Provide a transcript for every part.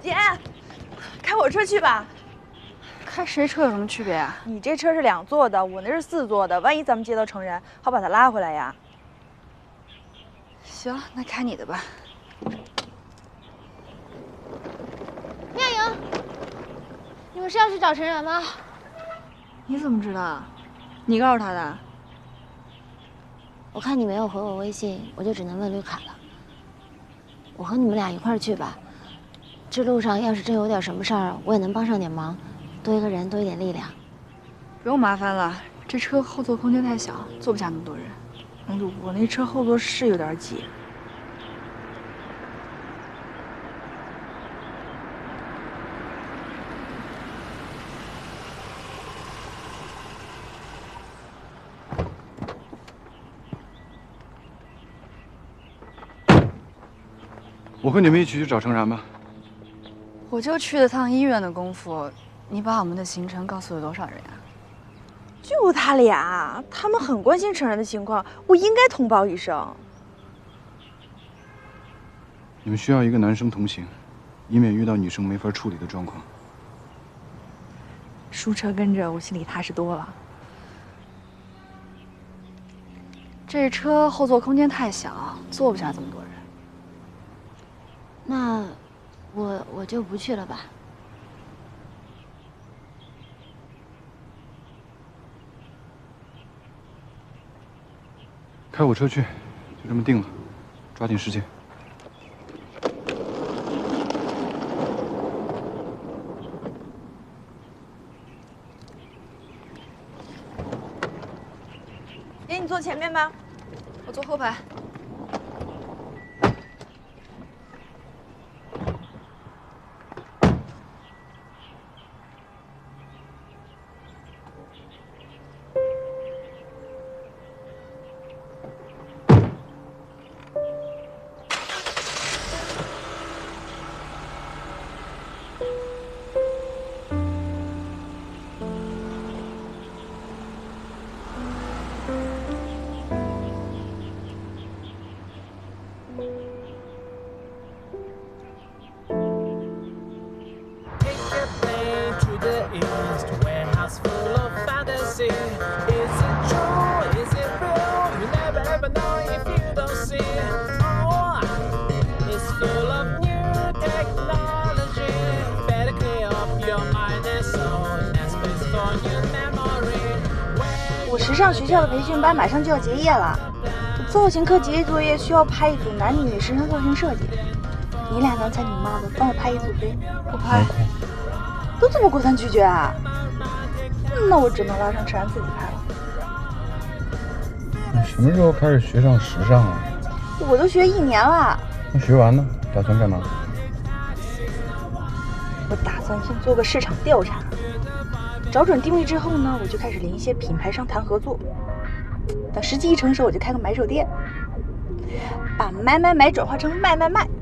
姐，开我车去吧。开谁车有什么区别啊？你这车是2座的，我那是4座的，万一咱们接到成人，好把他拉回来呀。行，那开你的吧。妙莹，你们是要去找陈然吗？你怎么知道？你告诉他的？我看你没有回我微信，我就只能问绿卡了。我和你们俩一块儿去吧。这路上要是真有点什么事儿，我也能帮上点忙，多一个人，多一点力量。不用麻烦了，这车后座空间太小，坐不下那么多人。哎呦，我那车后座是有点挤。我和你们一起去找程然吧。我就去了趟医院的功夫，你把我们的行程告诉了多少人啊？就他俩，他们很关心成然的情况，我应该通报一声。你们需要一个男生同行，以免遇到女生没法处理的状况。舒车跟着，我心里踏实多了。这车后座空间太小，坐不下这么多人。那我就不去了吧。开我车去，就这么定了，抓紧时间。姐，你坐前面吧，我坐后排。我时尚学校的培训班马上就要结业了，造型课结业作业需要拍一组男女时尚造型设计。你俩男才女貌的，帮我拍一组呗？不拍。都这么果断拒绝啊？那我只能拉上陈然自己拍了。你什么时候开始学上时尚啊？我都学1年了。那学完呢？打算干嘛？我打算先做个市场调查，找准定位之后呢，我就开始联系一些品牌商谈合作。等时机一成熟，我就开个买手店，把买转化成卖，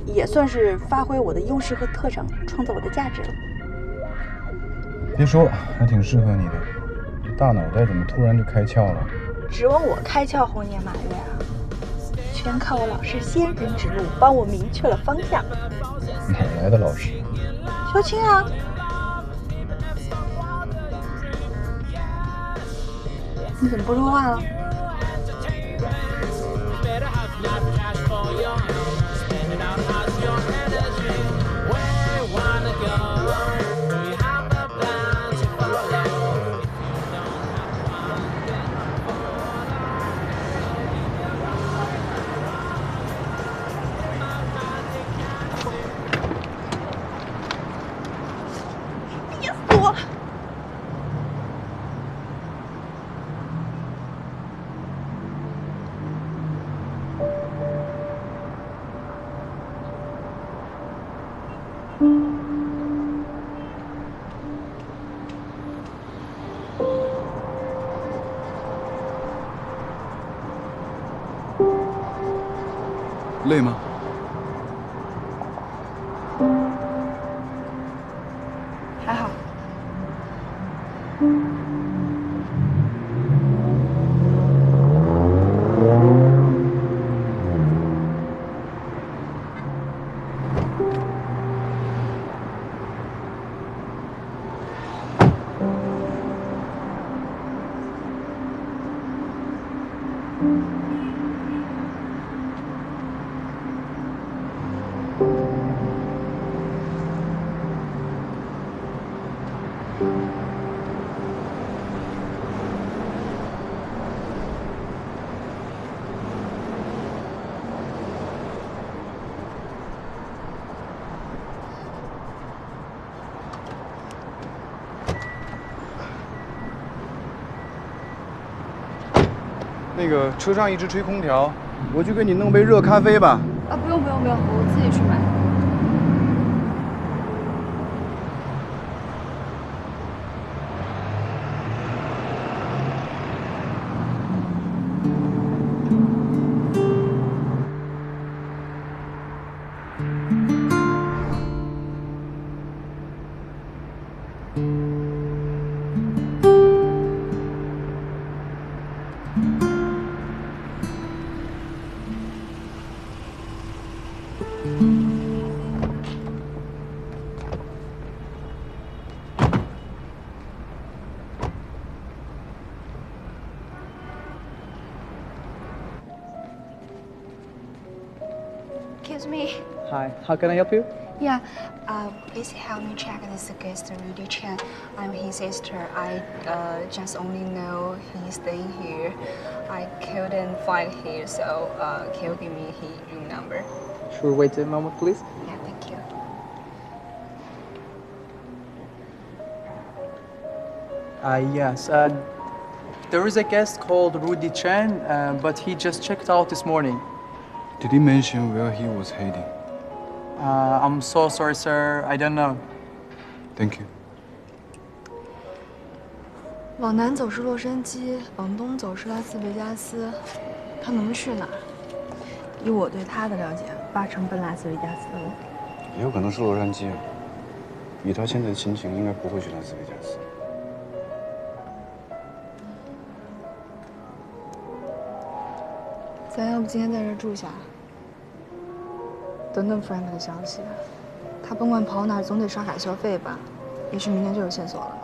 也算是发挥我的优势和特长，创造我的价值了。别说，还挺适合你的。这大脑袋怎么突然就开窍了？指望我开窍猴年马月啊？全靠我老师仙人指路，帮我明确了方向。哪来的老师？肖青啊。你怎么不说话了？憋死我了！累吗？还好。那个车上一直吹空调，我去给你弄杯热咖啡吧。啊，不用，我自己去买。Excuse me. Hi, how can I help you? Yeah, please help me check this guest Rudy Chen. I'm his sister. I just only know he's staying here. I couldn't find him, so can you give me his room number? Sure, wait a moment, please. Yeah, thank you. Yes, there is a guest called Rudy Chen, but he just checked out this morning. Did he mention where he was heading? I'm so sorry, sir. I don't know. Thank you. 往南走是洛杉矶，往东走是拉斯维加斯，他能去哪儿？以我对他的了解，80%奔拉斯维加斯了。也有可能是洛杉矶啊。以他现在的心情，应该不会去拉斯维加斯。咱要不今天在这儿住下，等等 Frank 的消息。他甭管跑哪儿，总得刷卡消费吧？也许明天就有线索了呢。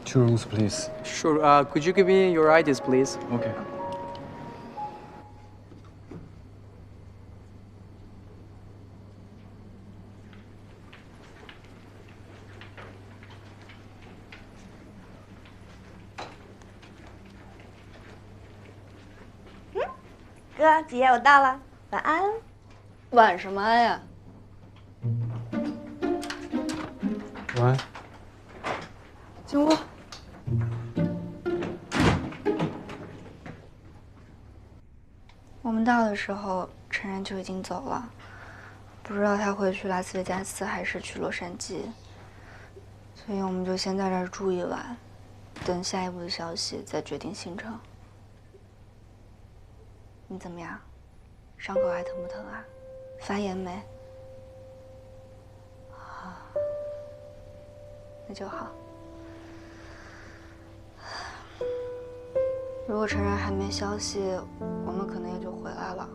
Two rooms, please. Sure, could you give me your IDs, please? Okay. 哥，姐姐我到了，晚安。晚什么安呀？晚安。进屋。我们到的时候，陈然就已经走了，不知道他会去拉斯维加斯还是去洛杉矶，所以我们就先在这儿住一晚，等下一步的消息再决定行程。你怎么样？伤口还疼不疼啊？发炎没？啊，那就好。如果陈然还没消息，我们可能也就回来了。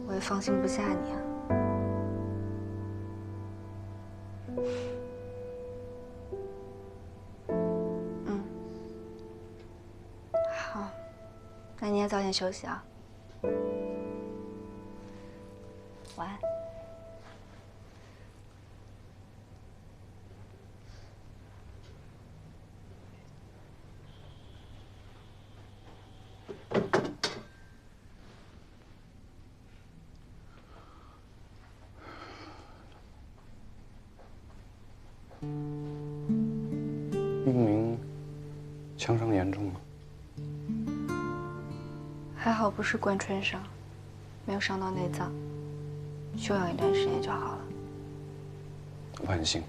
我也放心不下你啊。嗯，好，那你也早点休息啊。晚安。命名枪伤严重吗？还好不是贯穿伤，没有伤到内脏，休养一段时间就好了。万幸。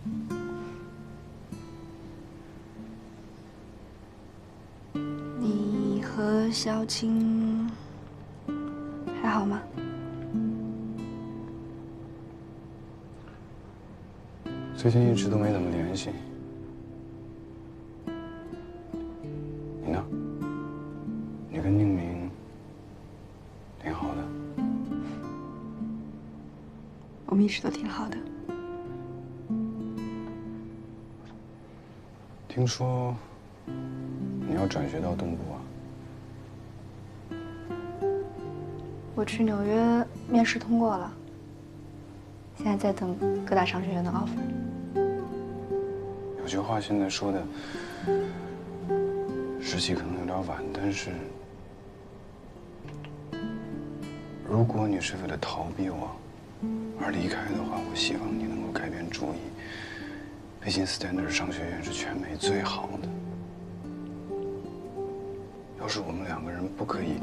你和小青还好吗？最近一直都没怎么联系。你呢？你跟宁明挺好的。我们一直都挺好的。听说你要转学到东部啊？我去纽约面试通过了，现在在等各大商学院的 offer。有句话现在说的，时机可能有点晚，但是如果你是为了逃避我而离开的话，我希望你能够改变主意。北京 Standard 商学院是全美最好的，要是我们两个人不可以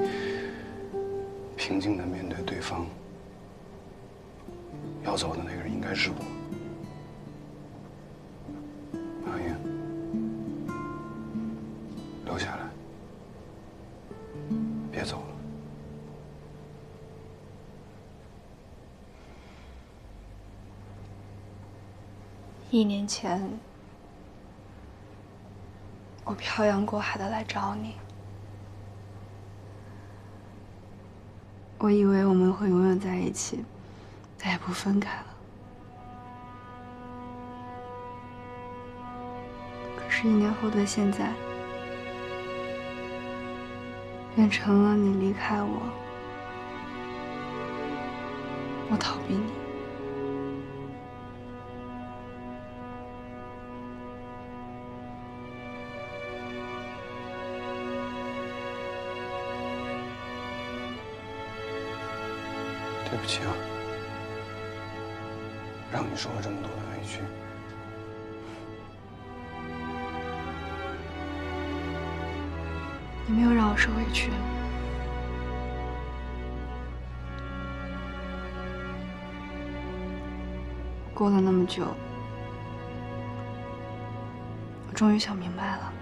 平静地面对对方，要走的那个人应该是我。阿英，留下来，别走了。1年前，我漂洋过海的来找你。我以为我们会永远在一起，再也不分开了。可是1年后的现在，变成了你离开我，我逃避你。对不起啊，让你受了这么多的委屈。你没有让我受委屈。过了那么久，我终于想明白了。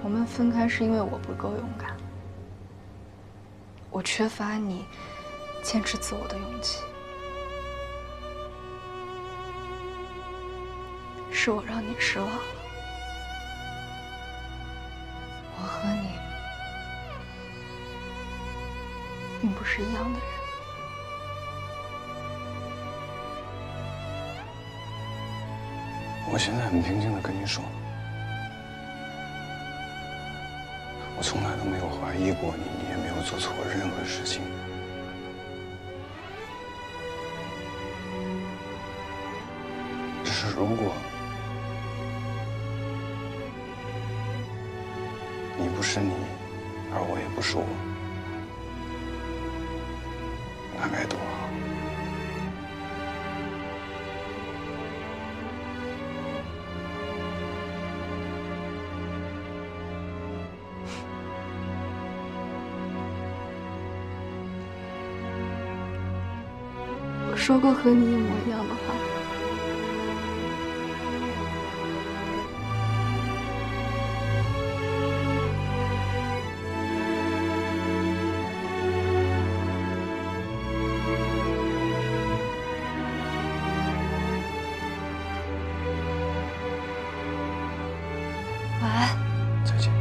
我们分开是因为我不够勇敢，我缺乏你坚持自我的勇气，是我让你失望了。我和你并不是一样的人。我现在很平静地跟你说，我从来都没有怀疑过你，你也没有做错任何事情。只是如果你不是你，而我也不是我，那该多好。我说过和你一模一样的话。晚安。再见。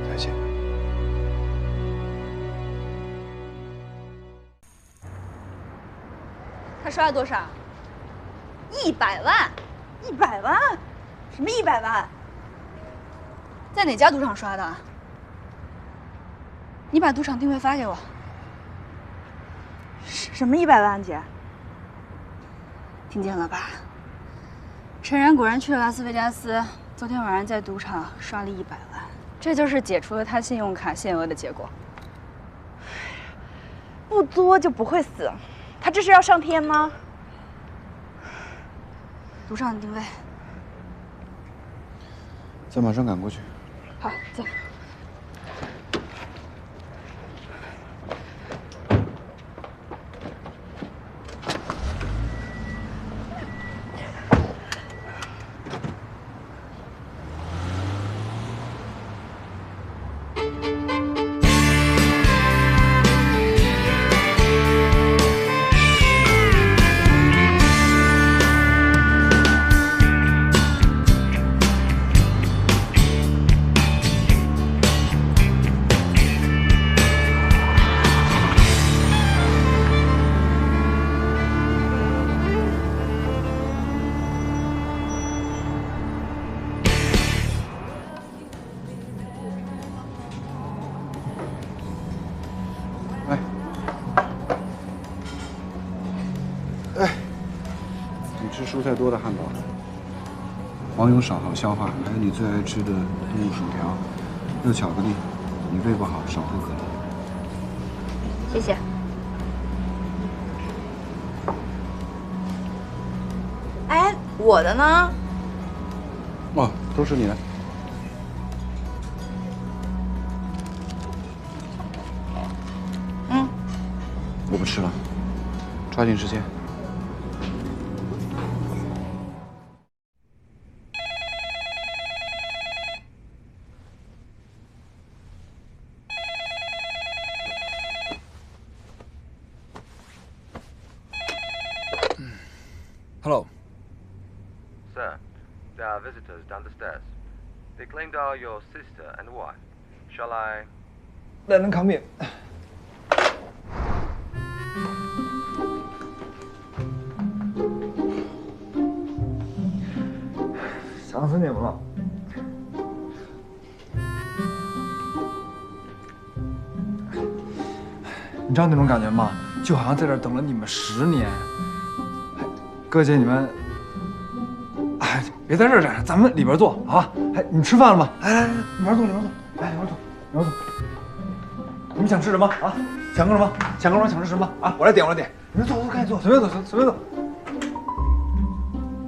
再见。他刷了多少？100万！100万？什么100万？在哪家赌场刷的？你把赌场定位发给我。什么100万，姐？听见了吧？陈然果然去了拉斯维加斯，昨天晚上在赌场刷了100万，这就是解除了他信用卡限额的结果。不作就不会死。他这是要上天吗？赌场的定位。再马上赶过去。好，走。你吃蔬菜多的汉堡，黄油少好消化，还有你最爱吃的动物薯条，还有巧克力。你胃不好少喝可乐。谢谢。哎，我的呢？哦，都是你的。我不吃了，抓紧时间。Hello. Sir, there are visitors down the stairs. They claim they are your sister and wife. Shall I? Let them come in. 想死你们了！你知道那种感觉吗？就好像在这儿等了你们10年。哥姐，你们，哎，别在这儿站着，咱们里边坐，好吧？哎，你们吃饭了吗？来，里边坐，里边坐，来，里边坐，里边坐。你们想吃什么啊？想喝什么？想喝什么？想吃什么啊？我来点，我来点。你们坐，赶紧坐，随便坐，随便坐。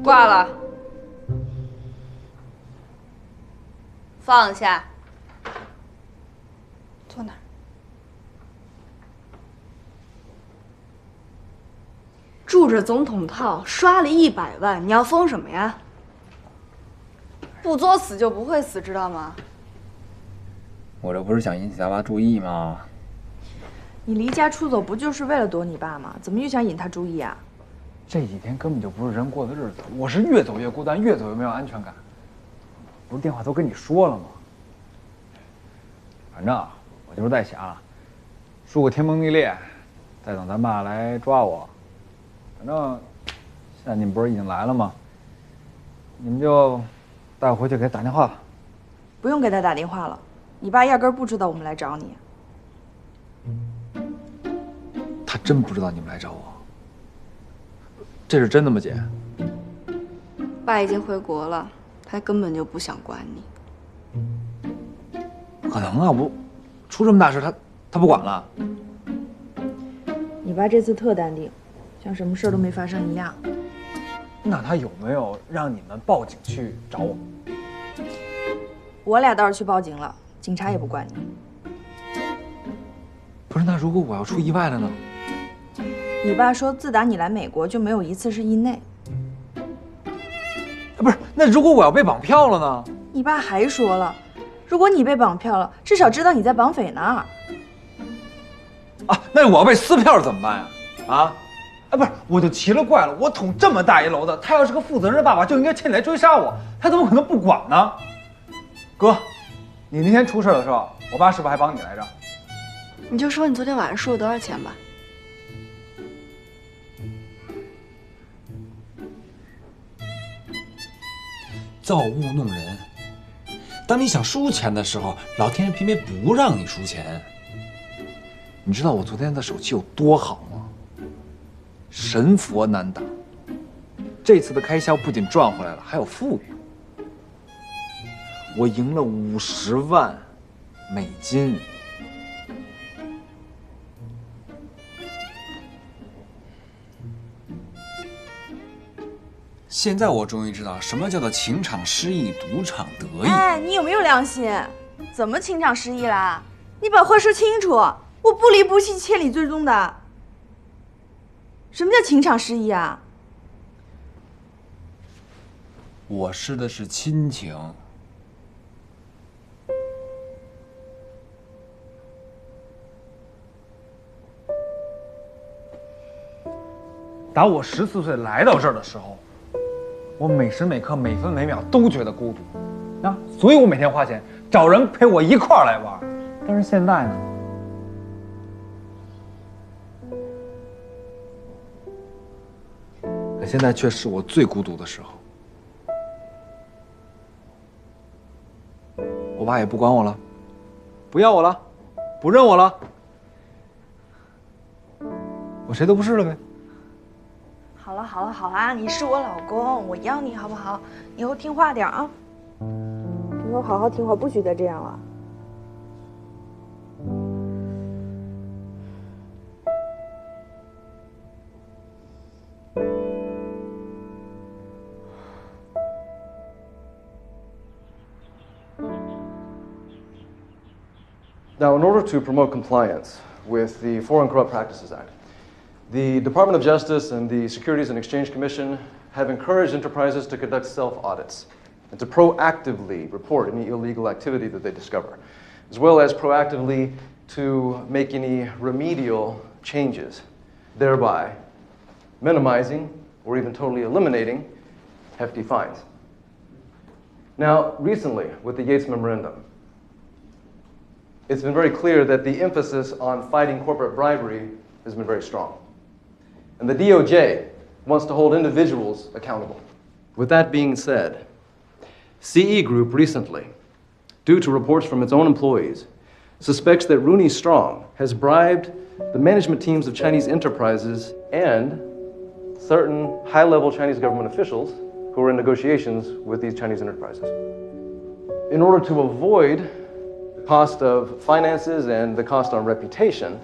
挂了。放下。坐哪儿？住着总统套，刷了100万，你要疯什么呀？不作死就不会死，知道吗？我这不是想引起大爸注意吗？你离家出走不就是为了躲你爸吗？怎么又想引他注意啊？这几天根本就不是人过的日子，我是越走越孤单，越走越没有安全感。不是电话都跟你说了吗？反正我就是在想，输个天崩地裂，再等咱爸来抓我。反正现在你们不是已经来了吗？你们就带我回去给他打电话吧。不用给他打电话了，你爸压根儿不知道我们来找你。他真不知道你们来找我，这是真的吗，姐？爸已经回国了，他根本就不想管你。不可能啊！我出这么大事，他不管了。你爸这次特淡定，像什么事都没发生一样。那他有没有让你们报警去找我？我俩倒是去报警了，警察也不管你。不是，那如果我要出意外了呢？你爸说，自打你来美国就没有一次是意内。不是，那如果我要被绑票了呢？你爸还说了，如果你被绑票了，至少知道你在绑匪那儿。啊，那我要被撕票怎么办呀？啊？哎，不是，我就奇了怪了，我捅这么大一篓子，他要是个负责任的爸爸，就应该牵你来追杀我，他怎么可能不管呢？哥，你那天出事的时候，我爸是不是还帮你来着？你就说你昨天晚上输了多少钱吧。造物弄人。当你想输钱的时候，老天爷偏偏不让你输钱。你知道我昨天的手气有多好吗？神佛难挡。这次的开销不仅赚回来了，还有富裕。我赢了50万美金。现在我终于知道什么叫做情场失意，赌场得意。哎，你有没有良心？怎么情场失意啦？你把话说清楚！我不离不弃，千里追踪的。什么叫情场失意啊？我失的是亲情。打我14岁来到这儿的时候，我每时每刻、每分每秒都觉得孤独，啊，所以我每天花钱找人陪我一块儿来玩。但是现在呢？可现在却是我最孤独的时候。我爸也不管我了，不要我了，不认我了，我谁都不是了呗。好了好了好了，你是我老公，我要你好不好？以后听话点啊！以后好好听话，不许再这样了。Now, in order to promote compliance with the Foreign Corrupt Practices Act, the Department of Justice and the Securities and Exchange Commission have encouraged enterprises to conduct self-audits and to proactively report any illegal activity that they discover, as well as proactively to make any remedial changes, thereby minimizing or even totally eliminating hefty fines. Now, recently, with the Yates Memorandum, it's been very clear that the emphasis on fighting corporate bribery has been very strong. And the DOJ wants to hold individuals accountable. With that being said, CE Group recently, due to reports from its own employees, suspects that Rooney Strong has bribed the management teams of Chinese enterprises and certain high-level Chinese government officials who are in negotiations with these Chinese enterprises. In order to avoid cost of finances and the cost on reputation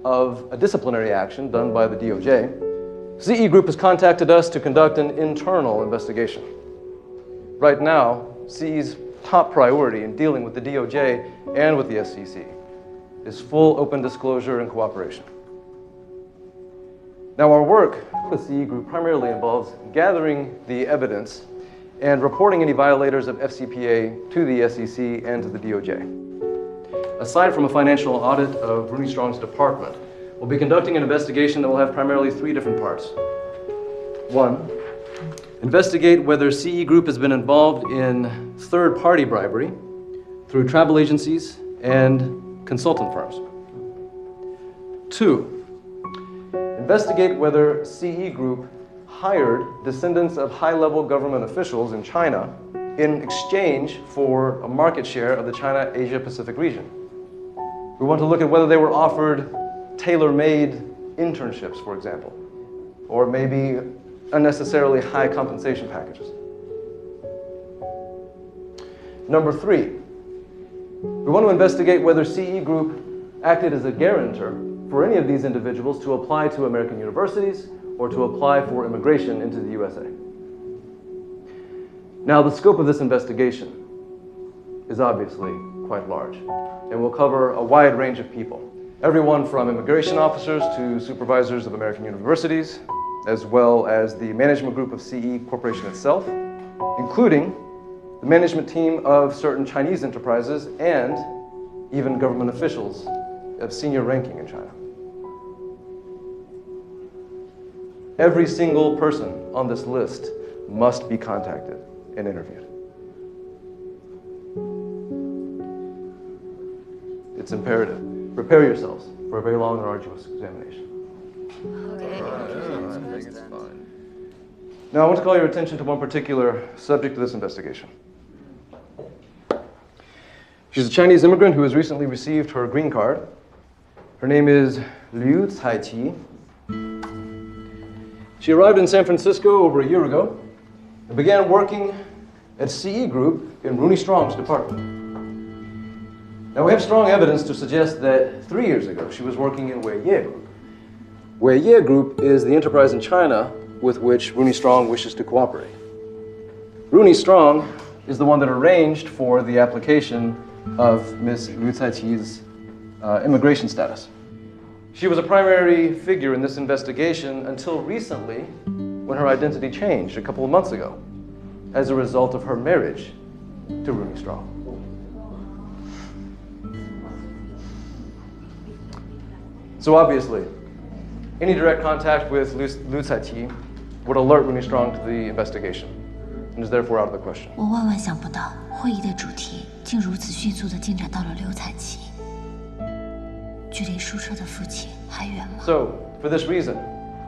of a disciplinary action done by the DOJ, CE Group has contacted us to conduct an internal investigation. Right now, CE's top priority in dealing with the DOJ and with the SEC is full open disclosure and cooperation. Now, our work with CE Group primarily involves gathering the evidence and reporting any violators of FCPA to the SEC and to the DOJ. Aside from a financial audit of Rooney Strong's department, we'll be conducting an investigation that will have primarily three different parts. One, investigate whether CE Group has been involved in third-party bribery through travel agencies and consultant firms. Two, investigate whether CE Group hired descendants of high-level government officials in China in exchange for a market share of the China-Asia-Pacific region. We want to look at whether they were offered tailor-made internships, for example, or maybe unnecessarily high compensation packages. Number three, we want to investigate whether CE Group acted as a guarantor for any of these individuals to apply to American universities or to apply for immigration into the USA. Now, the scope of this investigation is obviously quite large and will cover a wide range of people. Everyone from immigration officers to supervisors of American universities, as well as the management group of CE Corporation itself, including the management team of certain Chinese enterprises and even government officials of senior ranking in China. Every single person on this list must be contacted and interviewed. It's imperative. Prepare yourselves for a very long and arduous examination. Now, I want to call your attention to one particular subject of this investigation. She's a Chinese immigrant who has recently received her green card. Her name is Liu Caiqi. She arrived in San Francisco over a year ago and began working at CE Group in Rooney Strong's department. Now, we have strong evidence to suggest that 3 years ago she was working in Weiye Group. Weiye Group is the enterprise in China with which Rooney Strong wishes to cooperate. Rooney Strong is the one that arranged for the application of Ms. Liu Caiqi's immigration status. She was a primary figure in this investigation until recently, when her identity changed a couple of months ago as a result of her marriage to Rooney Strong. So obviously, any direct contact with Liu Caiqi would alert Rooney Strong to the investigation and is therefore out of the question. 我万万想不到，会议的主题竟如此迅速地进展到了刘彩琪。距离书车的父亲还远吗？ So, for this reason,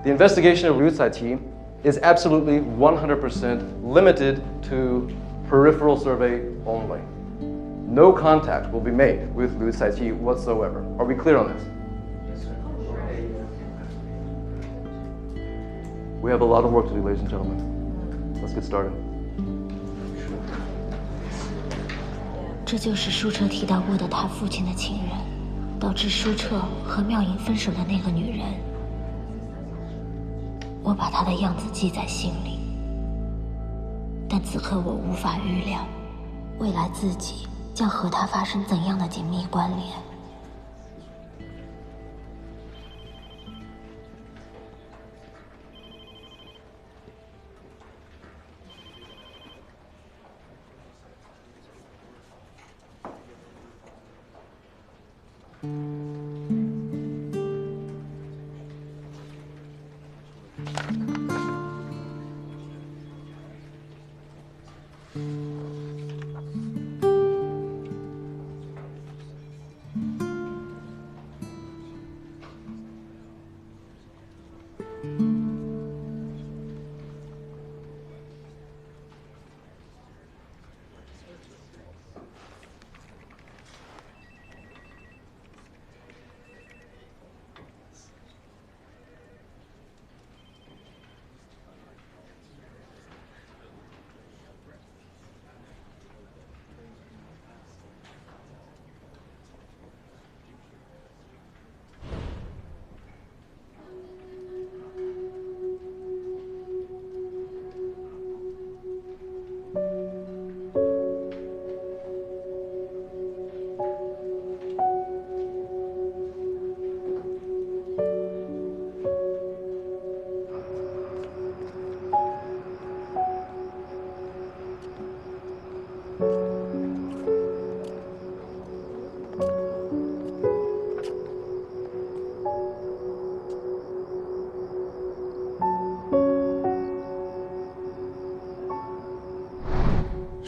the investigation of Liu Caiqi is absolutely 100% limited to peripheral survey only. No contact will be made with Liu Caiqi whatsoever. Are we clear on this? We have a lot of work to do, ladies and gentlemen. Let's get started. 这就是舒澈提到过的他父亲的情人，导致舒澈和妙莹分手的那个女人。我把她的样子记在心里，但此刻我无法预料，未来自己将和她发生怎样的紧密关联。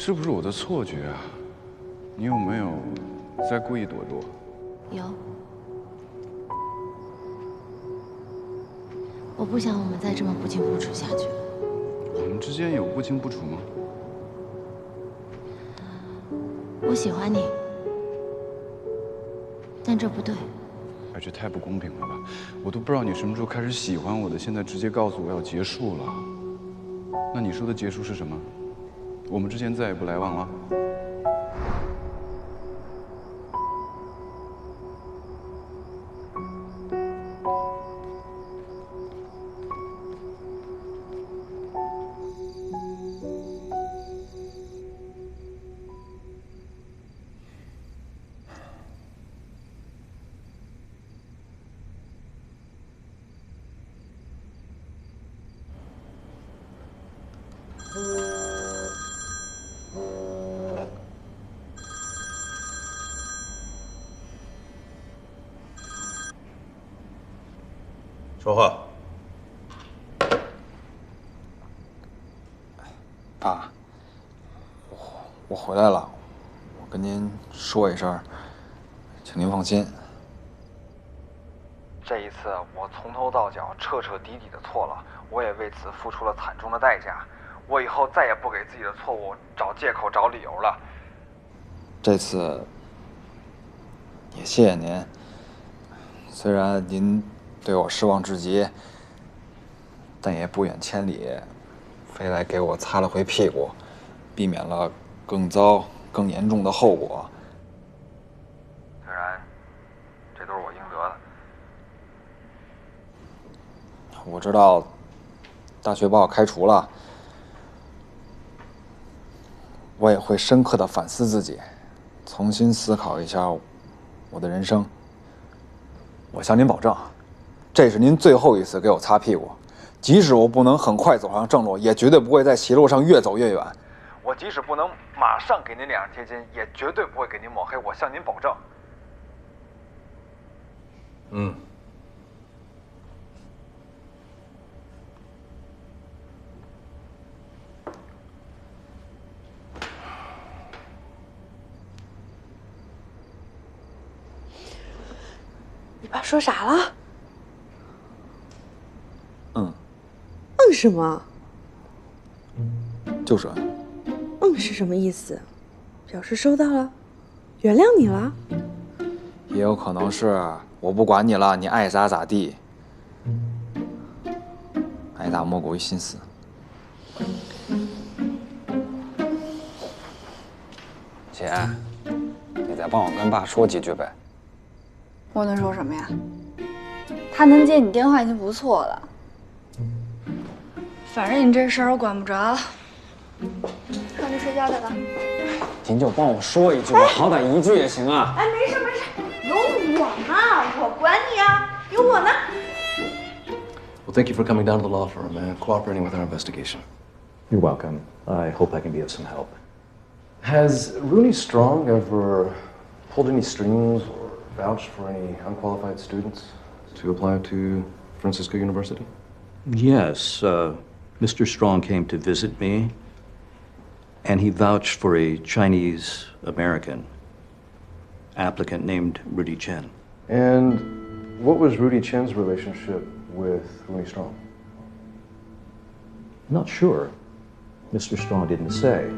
是不是我的错觉啊？你有没有在故意躲躲？有。我不想我们再这么不清不楚下去了。我们之间有不清不楚吗？我喜欢你，但这不对。哎，这太不公平了吧！我都不知道你什么时候开始喜欢我的，现在直接告诉我要结束了。那你说的结束是什么？我们之间再也不来往了？说话。爸，我回来了，我跟您说一声，请您放心。这一次我从头到脚彻彻底底的错了，我也为此付出了惨重的代价。我以后再也不给自己的错误找借口、找理由了。这次也谢谢您，虽然您对我失望至极，但也不远千里，非来给我擦了回屁股，避免了更糟、更严重的后果。虽然这都是我应得的，我知道大学把我开除了，我也会深刻的反思自己，重新思考一下我的人生。我向您保证，这是您最后一次给我擦屁股，即使我不能很快走上正路，也绝对不会在歧路上越走越远。我即使不能马上给您脸上贴金，也绝对不会给您抹黑，我向您保证。嗯。你爸说啥了？嗯什么？就是是什么意思？表示收到了，原谅你了？也有可能是我不管你了，你爱咋咋地。挨打莫过于心死。姐，你再帮我跟爸说几句呗。我能说什么呀？他能接你电话已经不错了。反正你这事儿我管不着，那就睡觉去了。您就帮我说一句吧，好歹一句也行啊。哎，没事没事，有我嘛，我管你啊，有我呢。Well, thank you for coming down to the law firm and cooperating with our investigation. You're welcome. I hope I can be of some help. Has Rooney Strong ever pulled any strings or vouched for any unqualified students to apply to Francisco University? Yes, Mr. Strong came to visit me, and he vouched for a Chinese American applicant named Rudy Chen. And what was Rudy Chen's relationship with Rooney Strong? Not sure. Mr. Strong didn't say.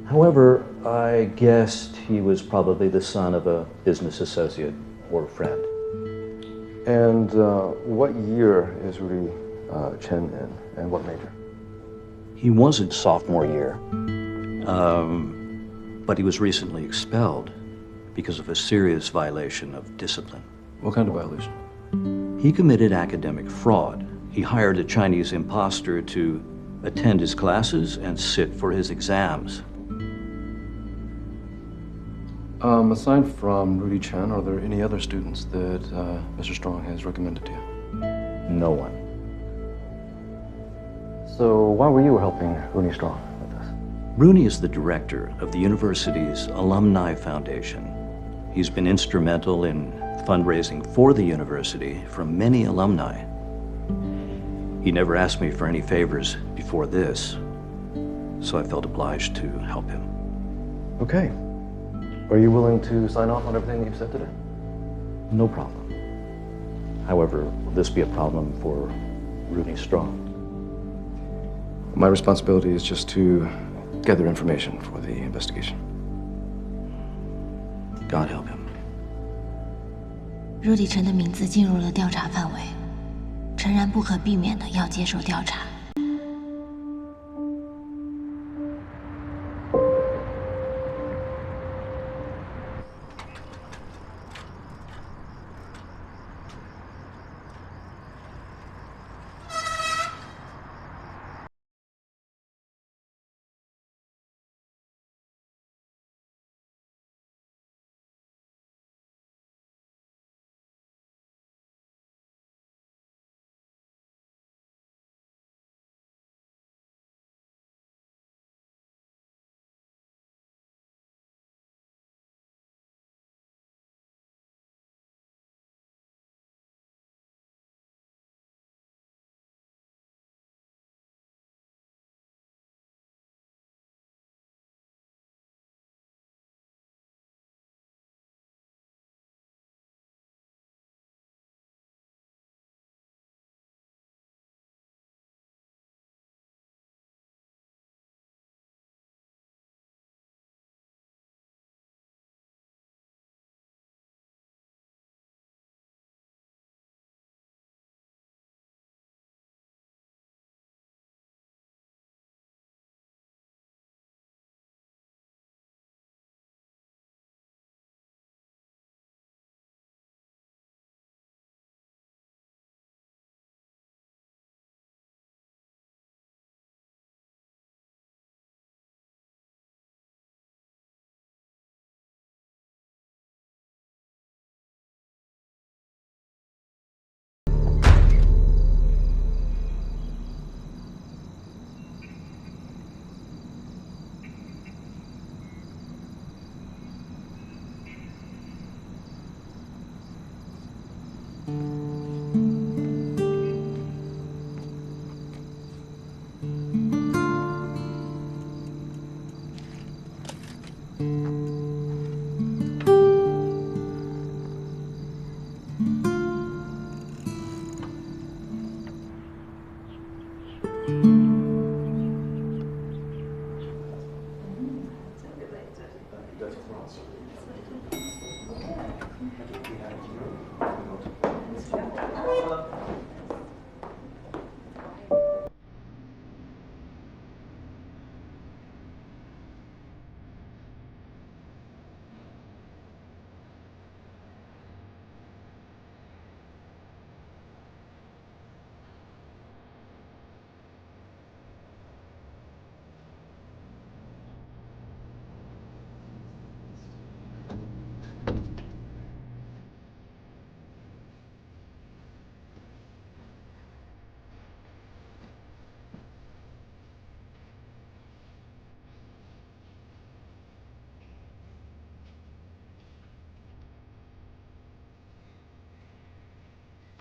However, I guessed he was probably the son of a business associate or a friend. And what year is Rudy Chen in, and what major? He wasn't sophomore year, but he was recently expelled because of a serious violation of discipline. What kind of violation? He committed academic fraud. He hired a Chinese imposter to attend his classes and sit for his exams. Aside from Rudy Chen, are there any other students that Mr. Strong has recommended to you? No one. So why were you helping Rooney Strong with this? Rooney is the director of the university's Alumni Foundation. He's been instrumental in fundraising for the university from many alumni. He never asked me for any favors before this, so I felt obliged to help him. Okay. Are you willing to sign off on everything you've said today? No problem. However, will this be a problem for Rooney Strong? My responsibility is just to gather information for the investigation. God help him. 入地晨的名字进入了调查范围，诚然不可避免的要接受调查。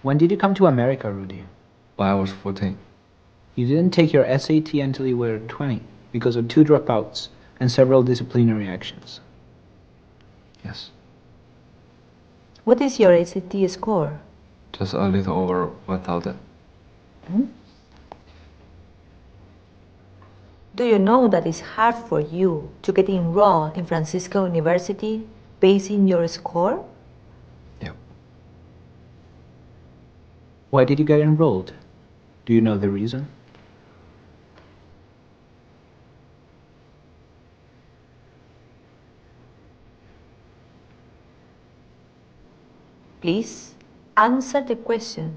When did you come to America, Rudy? When I was 14. You didn't take your SAT until you were 20 because of 2 dropouts and several disciplinary actions. Yes. What is your SAT score? Just a little over 1,000. Do you know that it's hard for you to get enrolled in Francisco University based on your score? Yep. Why did you get enrolled? Do you know the reason? Please answer the question.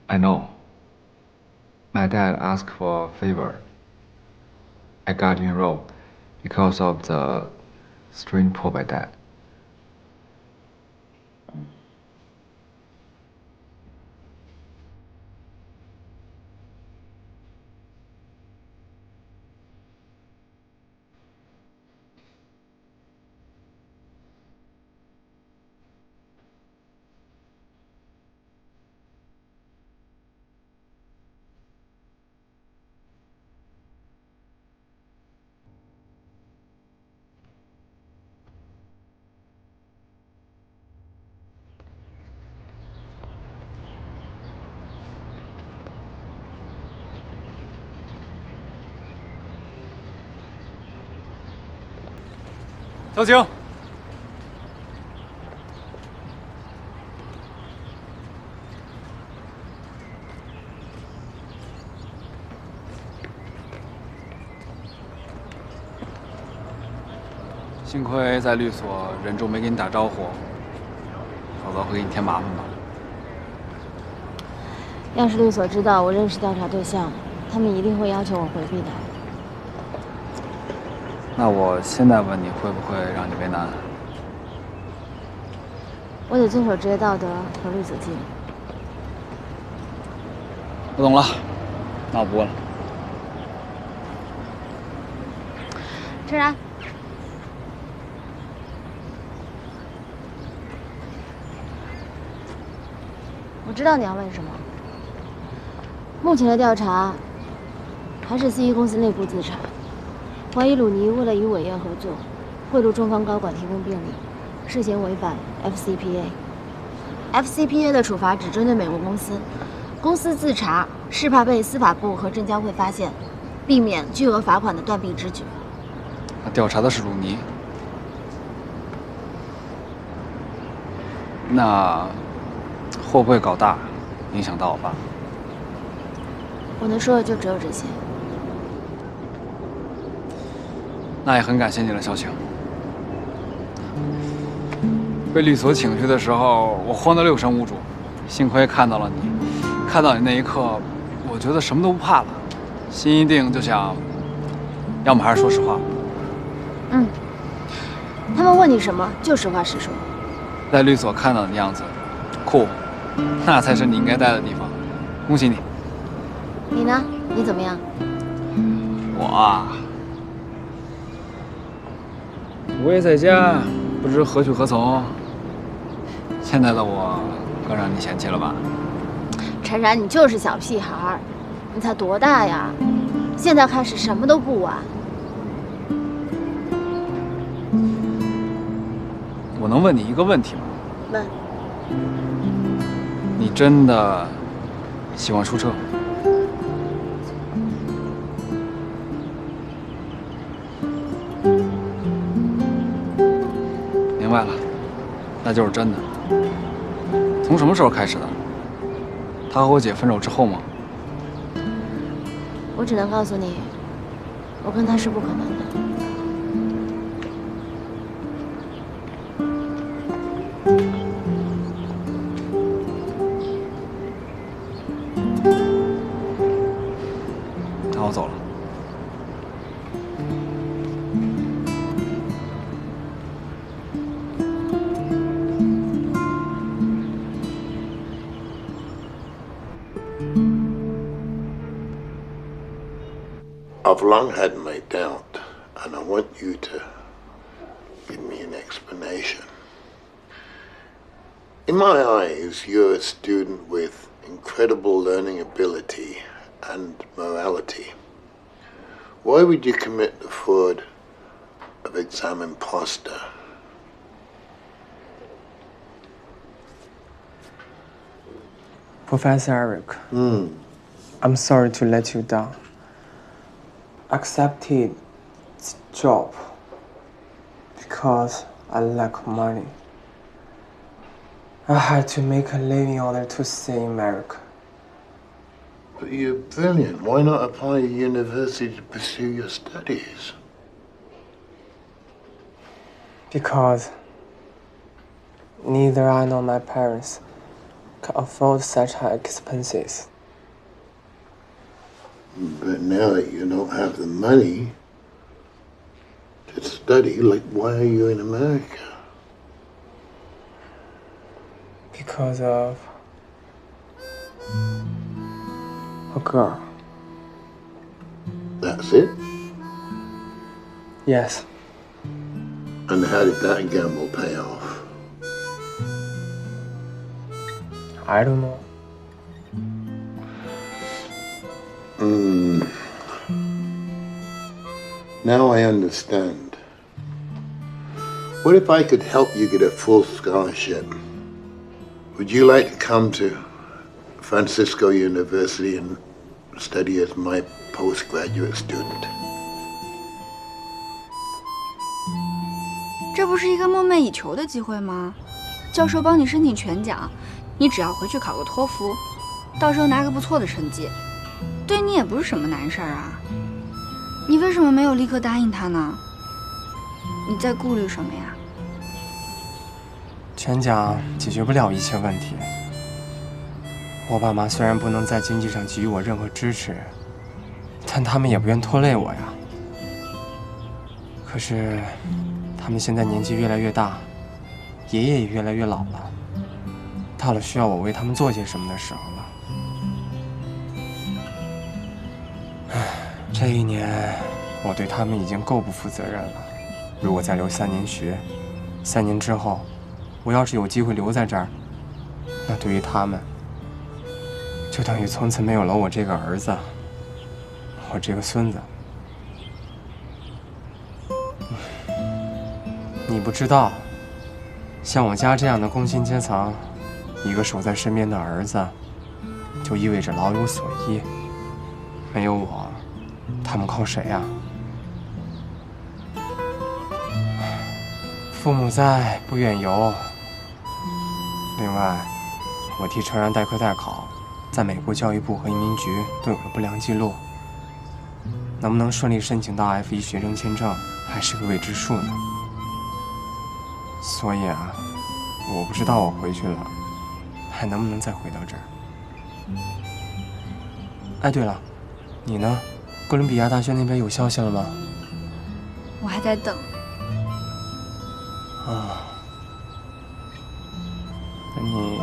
I know. My dad asked for a favor. I got enrolled because of the string pulled by Dad.小景，幸亏在律所忍住没给你打招呼，否则会给你添麻烦吧。要是律所知道我认识调查对象，他们一定会要求我回避的。那我现在问你，会不会让你为难？我得遵守职业道德和律所纪律。我懂了，那我不问了。陈然，我知道你要问什么。目前的调查还是 CE 公司内部自查，怀疑鲁尼为了与伟业合作，贿赂中方高管提供便利，涉嫌违反 FCPA。FCPA 的处罚只针对美国公司，公司自查是怕被司法部和证监会发现，避免巨额罚款的断臂之举。他调查的是鲁尼，那会不会搞大，影响到我爸？我能说的就只有这些。那也很感谢你了，小晴。被律所请去的时候，我慌得六神无主，幸亏看到了你。看到你那一刻，我觉得什么都不怕了，心一定就想，要么还是说实话。他们问你什么，就实话实说。在律所看到你的样子，酷，那才是你应该待的地方。恭喜你。你呢？你怎么样？我啊，我也在家，不知何去何从。现在的我，更让你嫌弃了吧？陈然，你就是小屁孩儿，你才多大呀？现在开始什么都不晚。我能问你一个问题吗？问。你真的喜欢出车？明白了，那就是真的。从什么时候开始的？他和我姐分手之后吗？我只能告诉你，我跟他是不可能的。那我走了。I've long had my doubt, and I want you to give me an explanation. In my eyes, you're a student with incredible learning ability and morality. Why would you commit the fraud of exam imposter? Professor Eric, I'm sorry to let you down. Accepted the job because I lack money. I had to make a living in order to stay in America. But you're brilliant. Why not apply to university to pursue your studies? Because neither I nor my parents can afford such high expenses. But now that you don't have the money to study, like, why are you in America? Because of a girl. That's it? Yes. And how did that gamble pay off? I don't know. Now I understand. What if I could help you get a full scholarship? Would you like to come to Francisco University and study as my postgraduate student? 这不是一个梦寐以求的机会吗？教授帮你申请全奖，你只要回去考个托福，到时候拿个不错的成绩，对你也不是什么难事儿啊。你为什么没有立刻答应他呢？你在顾虑什么呀？全奖解决不了一切问题。我爸妈虽然不能在经济上给予我任何支持，但他们也不愿拖累我呀。可是，他们现在年纪越来越大，爷爷也越来越老了，到了需要我为他们做些什么的时候了。这一年，我对他们已经够不负责任了。如果再留3年学，3年之后，我要是有机会留在这儿，那对于他们，就等于从此没有了我这个儿子，我这个孙子。你不知道，像我家这样的工薪阶层，一个守在身边的儿子，就意味着老有所依。没有我，他们靠谁呀？父母在，不远游。另外，我替陈然代课代考，在美国教育部和移民局都有了不良记录。能不能顺利申请到 F1学生签证，还是个未知数呢。所以啊，我不知道我回去了，还能不能再回到这儿。哎，对了，你呢？哥伦比亚大学那边有消息了吗？我还在等。啊，那你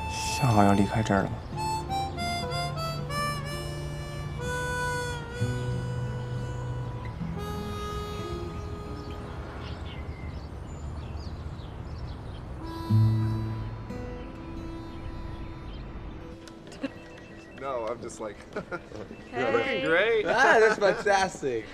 想好要离开这儿了吗？No, I'm just like, Hey. you're looking great. Ah, that's fantastic.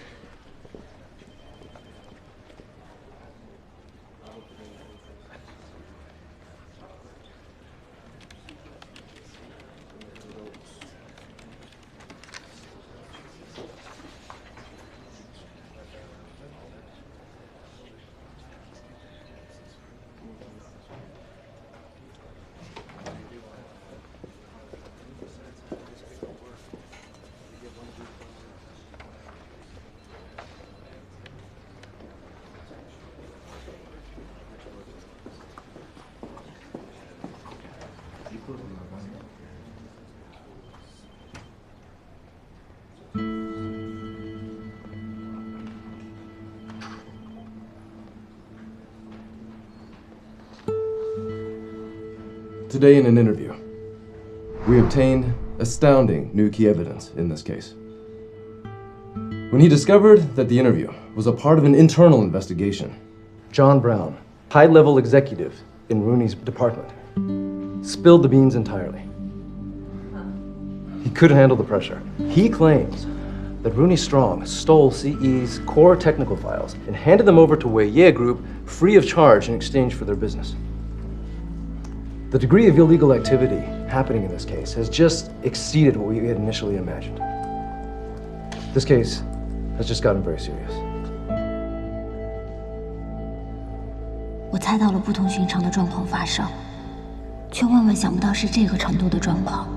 Today in an interview, we obtained astounding new key evidence in this case. When he discovered that the interview was a part of an internal investigation, John Brown, high-level executive in Rooney's department. Spilled the beans entirely. He couldn't handle the pressure. He claims that Rooney Strong stole CE's core technical files and handed them over to Weiye Group free of charge in exchange for their business. The degree of illegal activity happening in this case has just exceeded what we had initially imagined. This case has just gotten very serious. 我猜到了不同寻常的状况发生，却万万想不到是这个程度的状况。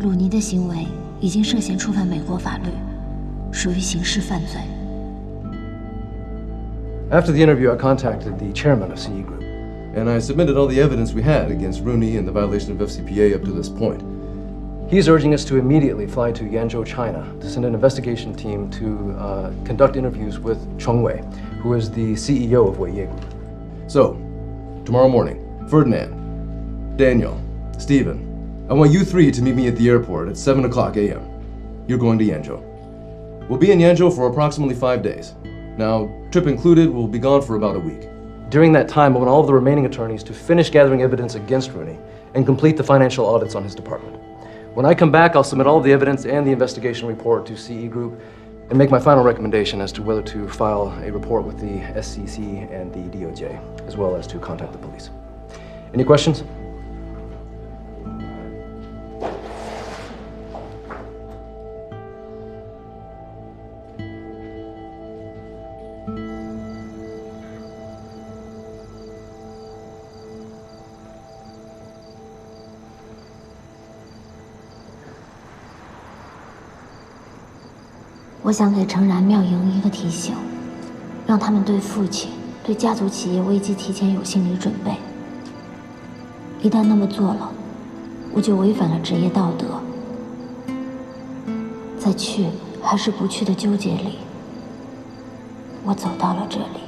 鲁尼的行为已经涉嫌触犯美国法律，属于刑事犯罪。After the interview, I contacted the chairman of CE Group. And I submitted all the evidence we had against Rooney and the violation of FCPA up to this point. He's urging us to immediately fly to Yanzhou, China, to send an investigation team to conduct interviews with Cheng Wei, who is the CEO of Weiye Group. So, tomorrow morning, Ferdinand, Daniel, Stephen, I want you three to meet me at the airport at 7 o'clock a.m. You're going to Yanzhou. We'll be in Yanzhou for approximately 5 days. Now, trip included, we'll be gone for about a week. During that time, I want all of the remaining attorneys to finish gathering evidence against Rooney and complete the financial audits on his department. When I come back, I'll submit all of the evidence and the investigation report to CE Group and make my final recommendation as to whether to file a report with the SCC and the DOJ, as well as to contact the police. Any questions?我想给程然、妙莹一个提醒，让他们对父亲、对家族企业危机提前有心理准备。一旦那么做了，我就违反了职业道德。在去还是不去的纠结里，我走到了这里。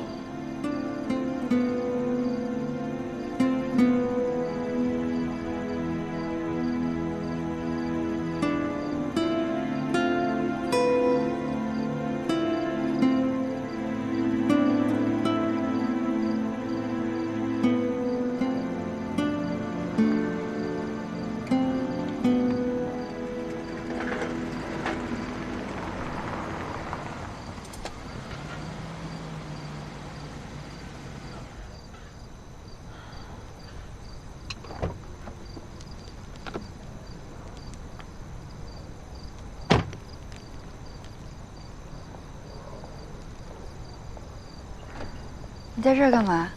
你在这儿干嘛？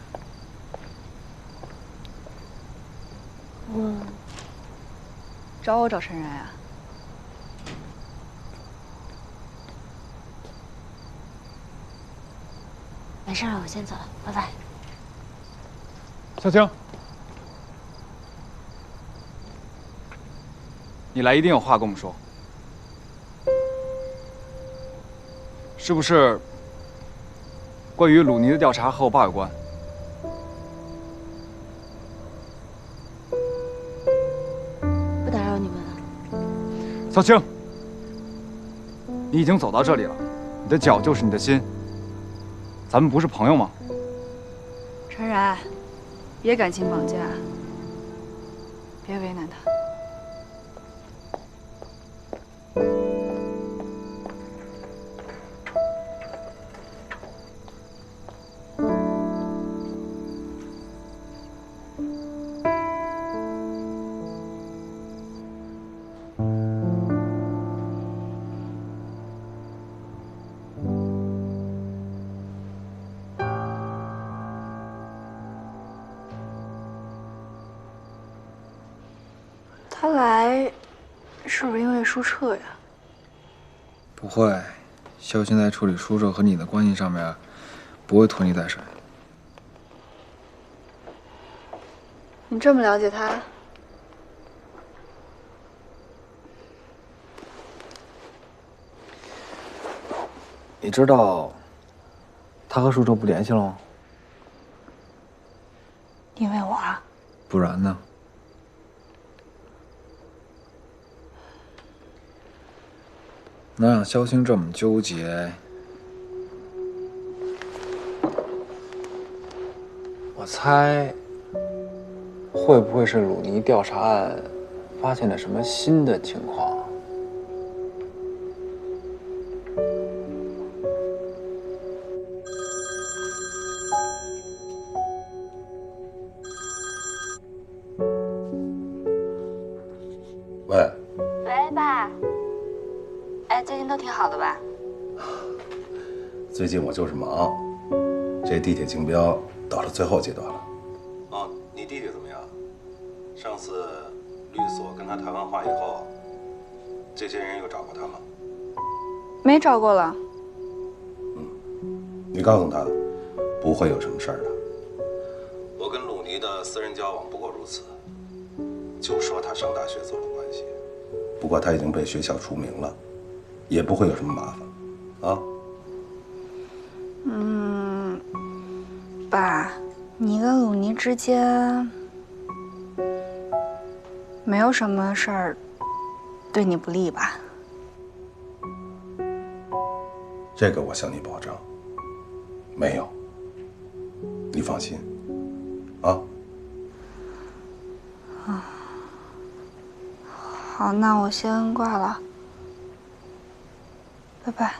找我找陈然呀？没事了，我先走了，拜拜。小青，你来一定有话跟我们说，是不是？关于鲁尼的调查和我爸有关。不打扰你们了。小青，你已经走到这里了，你的脚就是你的心。咱们不是朋友吗？陈然，别感情绑架，别为难他。他来，是不是因为书彻呀？不会，肖鑫在处理书彻和你的关系上面，不会拖泥带水。你这么了解他？你知道他和书彻不联系了吗？因为我啊。不然呢？能让肖星这么纠结，我猜，会不会是鲁尼调查案发现了什么新的情况？喂，喂，爸。哎，最近都挺好的吧？最近我就是忙，这地铁竞标到了最后阶段了。哦，你弟弟怎么样？上次律所跟他谈完话以后，这些人有找过他吗？没找过了。你告诉他，不会有什么事儿的。我跟鲁尼的私人交往不过如此，就说他上大学走了关系。不过他已经被学校除名了，也不会有什么麻烦，啊？爸，你跟鲁尼之间没有什么事儿对你不利吧？这个我向你保证，没有。你放心，啊？好，那我先挂了，拜拜。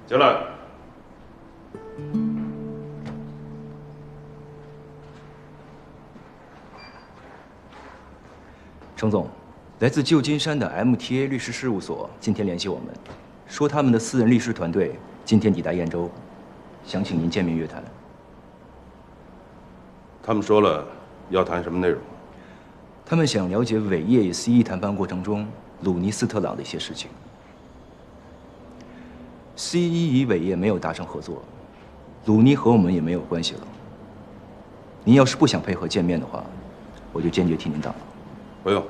进来。程总，来自旧金山的 MTA 律师事务所今天联系我们，说他们的私人律师团队今天抵达燕州，想请您见面约谈。他们说了要谈什么内容？他们想了解伟业与 CE 谈判过程中鲁尼斯特朗的一些事情。CE 与伟业没有达成合作，鲁尼和我们也没有关系了。您要是不想配合见面的话，我就坚决替您挡了。不用，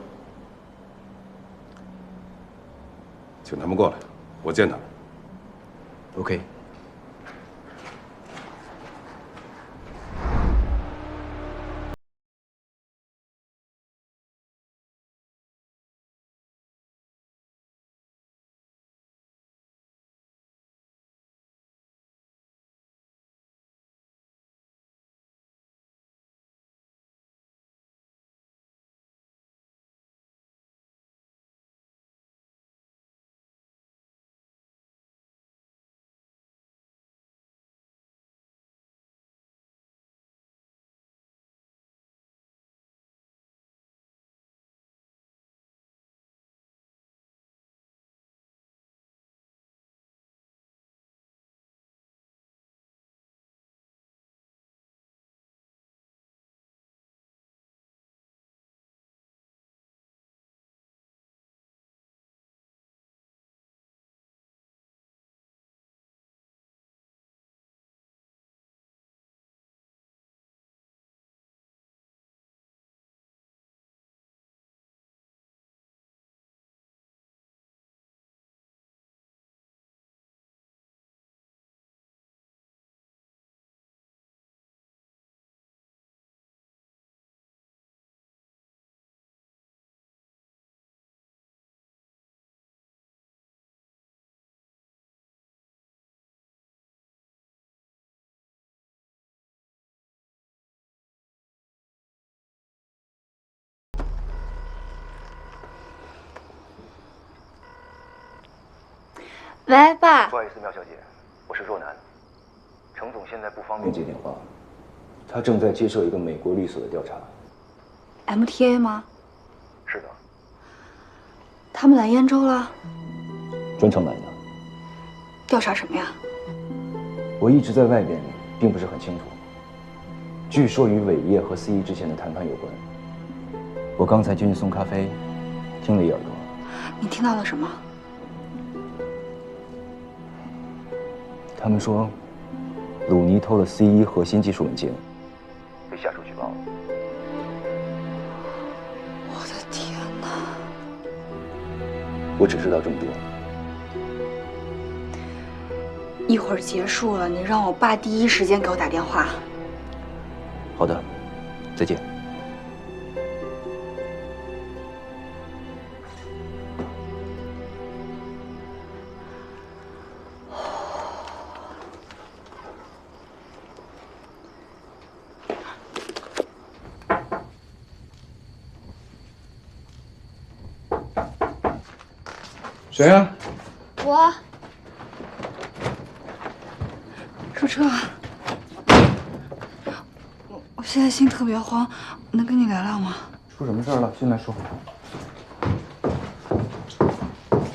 请他们过来，我见他们。OK。喂，爸。不好意思，苗小姐，我是若楠。程总现在不方便接电话，他正在接受一个美国律所的调查。MTA 吗？是的。他们来燕州了？专程来的。调查什么呀？我一直在外边，并不是很清楚。据说与伟业和CE之前的谈判有关。我刚才进去送咖啡，听了一耳朵。你听到了什么？他们说，鲁尼偷了CE核心技术文件，被下属举报了。我的天哪！我只知道这么多。一会儿结束了，你让我爸第一时间给我打电话。好的，再见。谁呀？我。出车。我现在心特别慌，能跟你聊聊吗？出什么事儿了？进来说。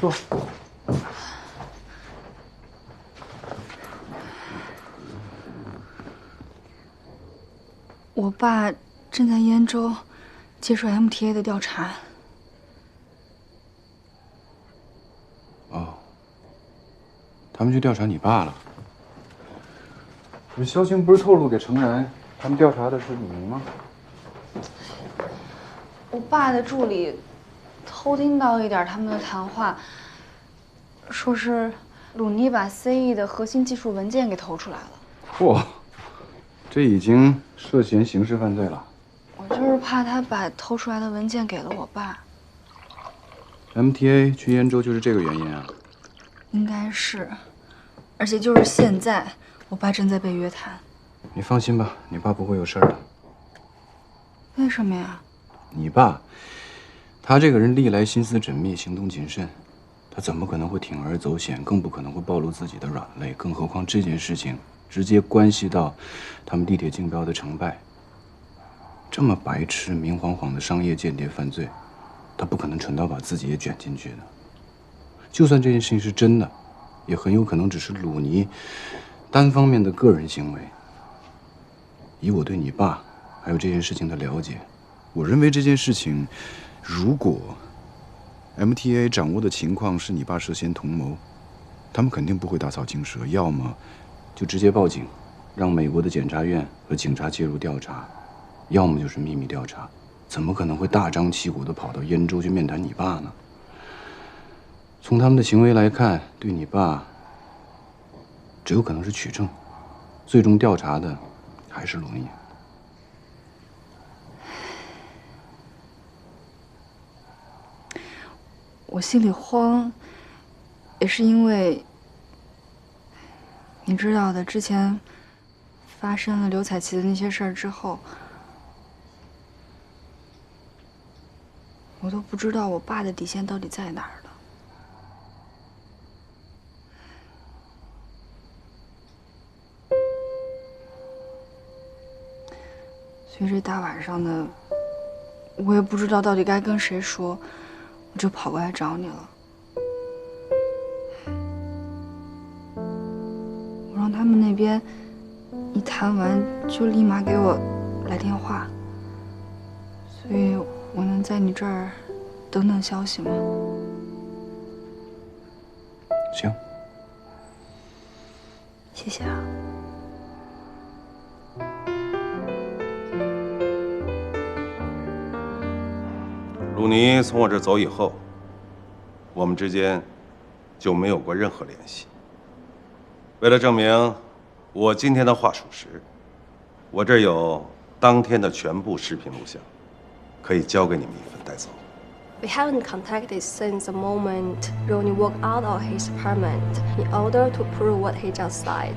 说。我爸正在燕州接受 MTA 的调查。哦，他们去调查你爸了。可是肖青不是透露给程然，他们调查的是鲁尼吗？我爸的助理偷听到一点他们的谈话，说是鲁尼把 CE 的核心技术文件给偷出来了。嚯，这已经涉嫌刑事犯罪了。我就是怕他把偷出来的文件给了我爸。MTA 去燕州就是这个原因啊？应该是，而且就是现在，我爸正在被约谈。你放心吧，你爸不会有事儿的。为什么呀？你爸，他这个人历来心思缜密，行动谨慎，他怎么可能会铤而走险？更不可能会暴露自己的软肋。更何况这件事情直接关系到他们地铁竞标的成败。这么白痴、明晃晃的商业间谍犯罪，他不可能蠢到把自己也卷进去的。就算这件事情是真的，也很有可能只是鲁尼单方面的个人行为。以我对你爸还有这件事情的了解，我认为这件事情，如果 MTA 掌握的情况是你爸涉嫌同谋，他们肯定不会打草惊蛇，要么就直接报警，让美国的检察院和警察介入调查，要么就是秘密调查。怎么可能会大张旗鼓地跑到燕州去面谈你爸呢？从他们的行为来看，对你爸只有可能是取证，最终调查的还是鲁尼。我心里慌，也是因为你知道的，之前发生了刘彩琪的那些事儿之后，我都不知道我爸的底线到底在哪儿了。所以这大晚上的，我也不知道到底该跟谁说，我就跑过来找你了。我让他们那边一谈完就立马给我来电话，所以我能在你这儿等等消息吗？行，谢谢啊。鲁尼从我这走以后，我们之间就没有过任何联系。为了证明我今天的话属实，我这儿有当天的全部视频录像，可以交给你们一份带走。We haven't contacted since the moment Ronnie walked out of his apartment in order to prove what he just said.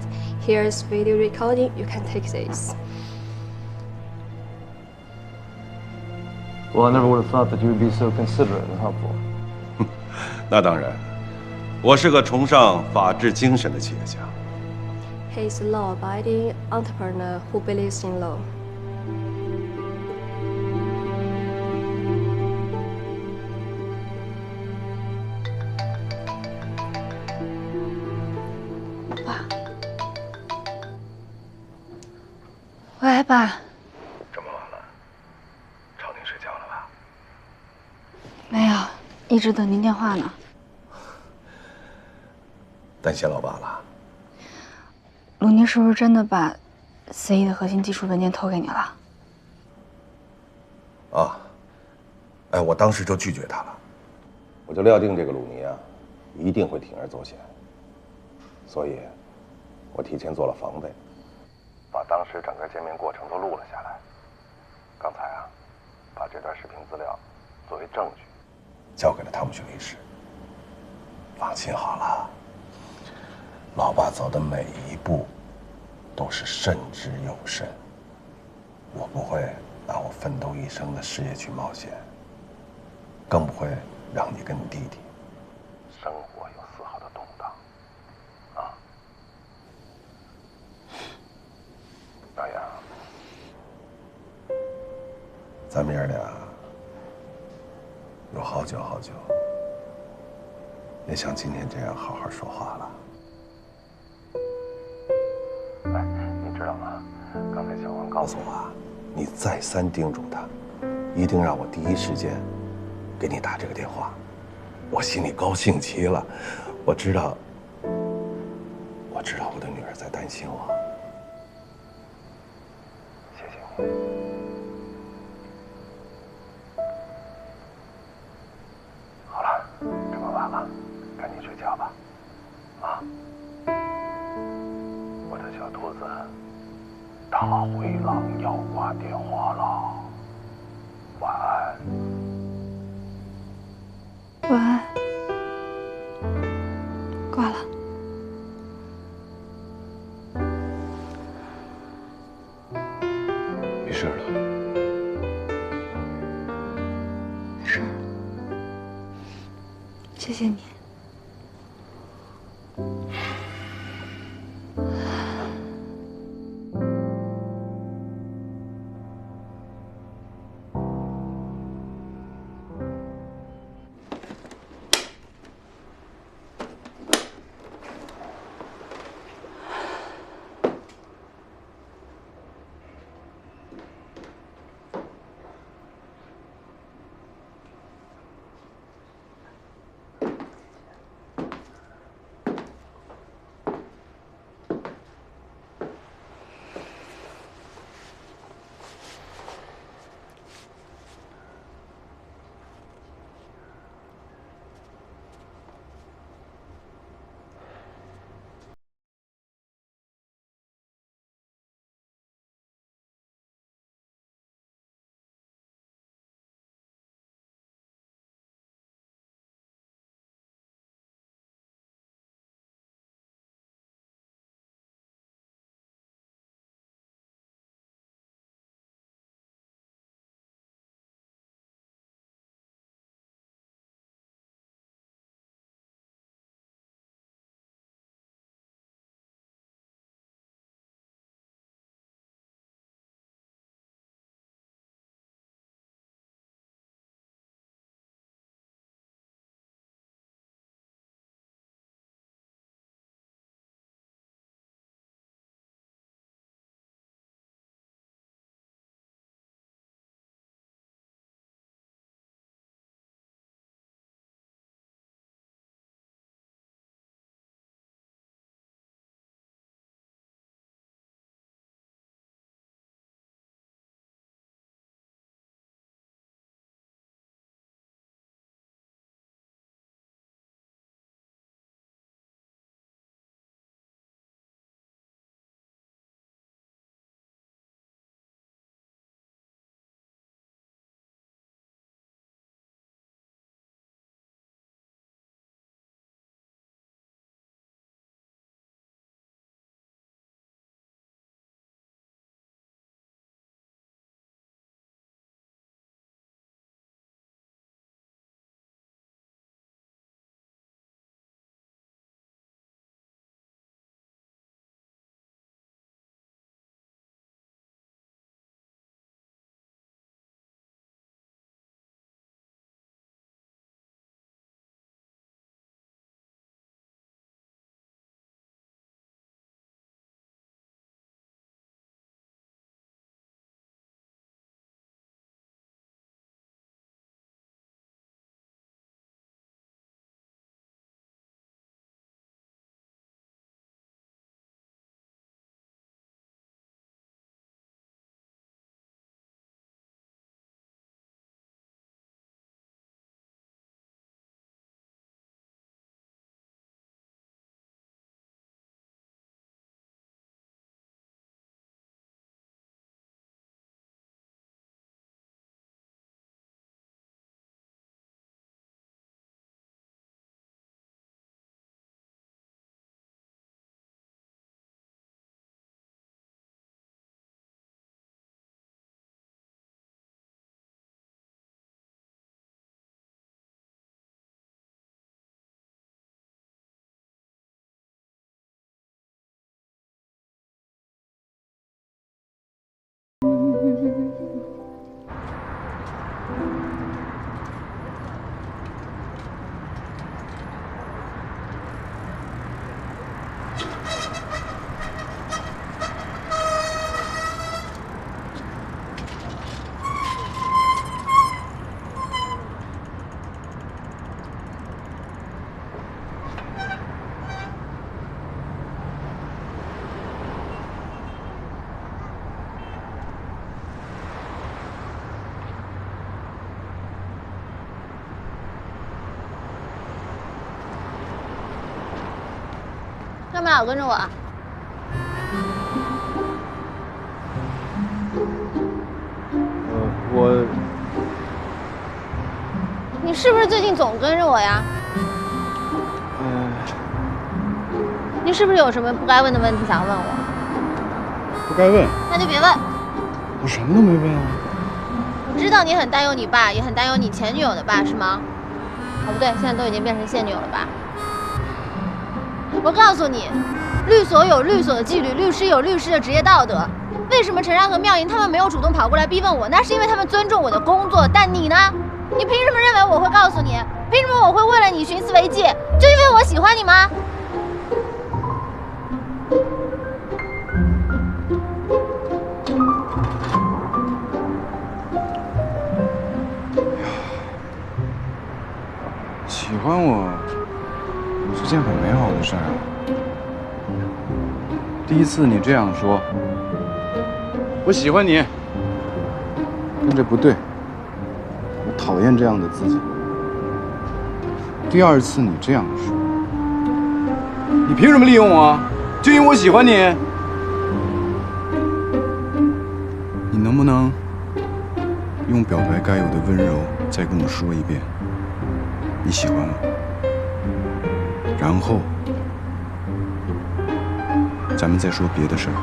Here's video recording. You can take this. Well, I never would have thought that you would be so considerate and helpful. 那当然，我是个崇尚法治精神的企业家。He's a law-abiding entrepreneur who believes in law. 爸，喂，爸。没有，一直等您电话呢。担心老爸了？鲁尼是不是真的把 CE 的核心技术文件偷给你了？啊，哎，我当时就拒绝他了，我就料定这个鲁尼啊，一定会铤而走险，所以我提前做了防备，把当时整个见面过程都录了下来。刚才啊，把这段视频资料作为证据交给了汤姆逊律师。放心好了，老爸走的每一步都是慎之又慎，我不会拿我奋斗一生的事业去冒险，更不会让你跟你弟弟生活有丝毫的动荡。啊，老杨，咱们爷俩有好久好久没像今天这样好好说话了。哎，你知道吗？刚才小王告诉我啊，你再三叮嘱他，一定让我第一时间给你打这个电话。我心里高兴极了，我知道我的女儿在担心我。谢谢你。好了，这么晚了，赶紧睡觉吧。啊，我的小兔子，大灰狼要挂电话了，晚安。晚安。挂了。没事了。没事。谢谢你。么老跟着我？你是不是最近总跟着我呀？你是不是有什么不该问的问题想问我？不该问，那就别问。我什么都没问啊。我知道你很担忧你爸，也很担忧你前女友的爸，是吗？哦，不对，现在都已经变成现女友了吧？我告诉你，律所有律所的纪律，律师有律师的职业道德。为什么陈然和妙莹他们没有主动跑过来逼问我？那是因为他们尊重我的工作。但你呢？你凭什么认为我会告诉你？凭什么我会为了你徇私为戒？就因为我喜欢你吗？喜欢我是件很美好的事儿啊。第一次你这样说，我喜欢你，但这不对，我讨厌这样的自己。第二次你这样说，你凭什么利用我？就因为我喜欢你？你能不能用表白该有的温柔再跟我说一遍？你喜欢我，然后咱们再说别的事儿。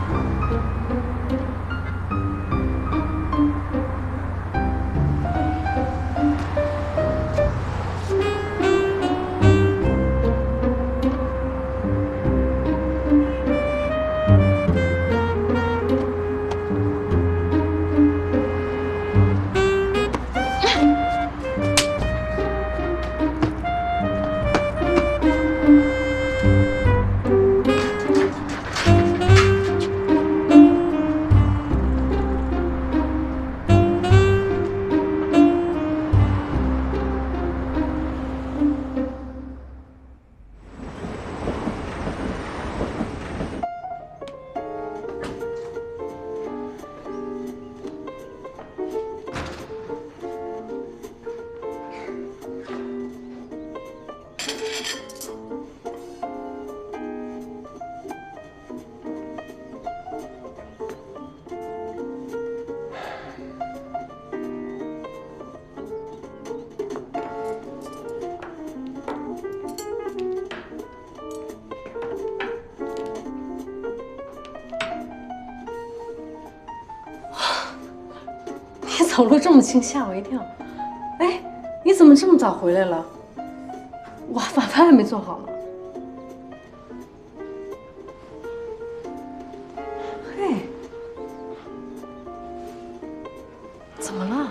走路这么轻，吓我一跳。哎，你怎么这么早回来了？哇，晚饭还没做好呢。嘿，怎么了？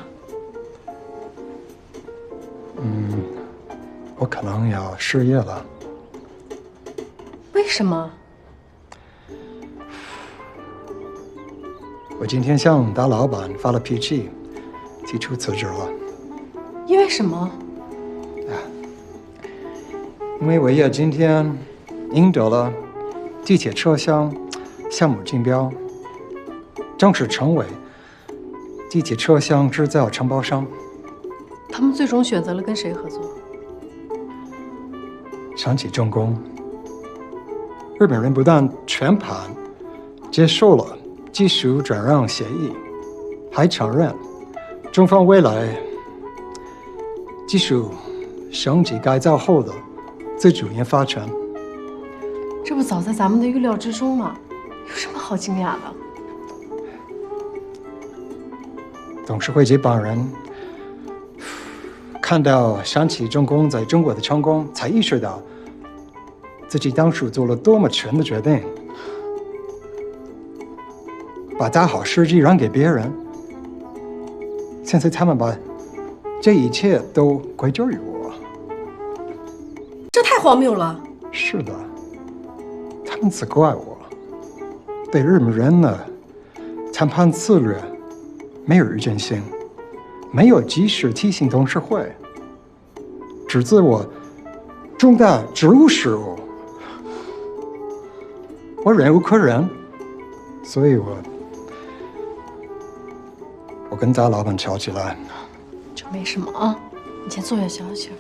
我可能要失业了。为什么？我今天向大老板发了脾气，提出辞职了。因为什么？因为我也今天赢得了地铁车厢项目竞标，正式成为地铁车厢制造承包商。他们最终选择了跟谁合作？上汽重工。日本人不但全盘接受了技术转让协议，还承认中方未来技术升级改造后的自主研发权。这不早在咱们的预料之中吗？有什么好惊讶的？董事会这帮人看到上汽重工在中国的成功，才意识到自己当初做了多么蠢的决定，把大好时机让给别人。现在他们把这一切都归咎于我。这太荒谬了。是的，他们责怪我对日本人的谈判策略没有预见性，没有及时提醒董事会，指责我重大职务失误。我忍无可忍，所以我跟大老板吵起来。这没什么啊，你先坐下消消气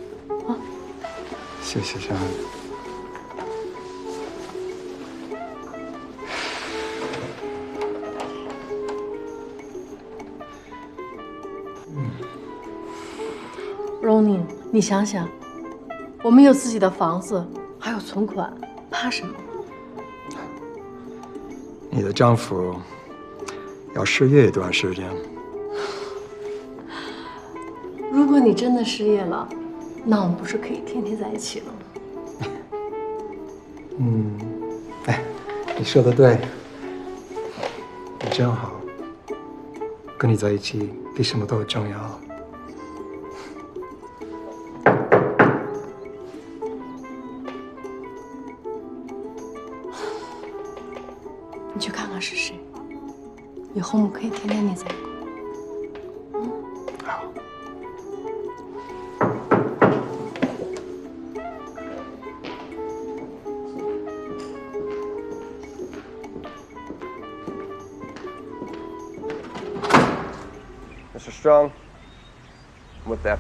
啊。谢谢珊。Ronnie，你想想，我们有自己的房子，还有存款，怕什么？你的丈夫要失业一段时间。如果你真的失业了，那我们不是可以天天在一起了吗？哎，你说的对，你真好，跟你在一起比什么都重要。你去看看是谁，以后我们可以天天腻在一块。Mr. Strong, with that.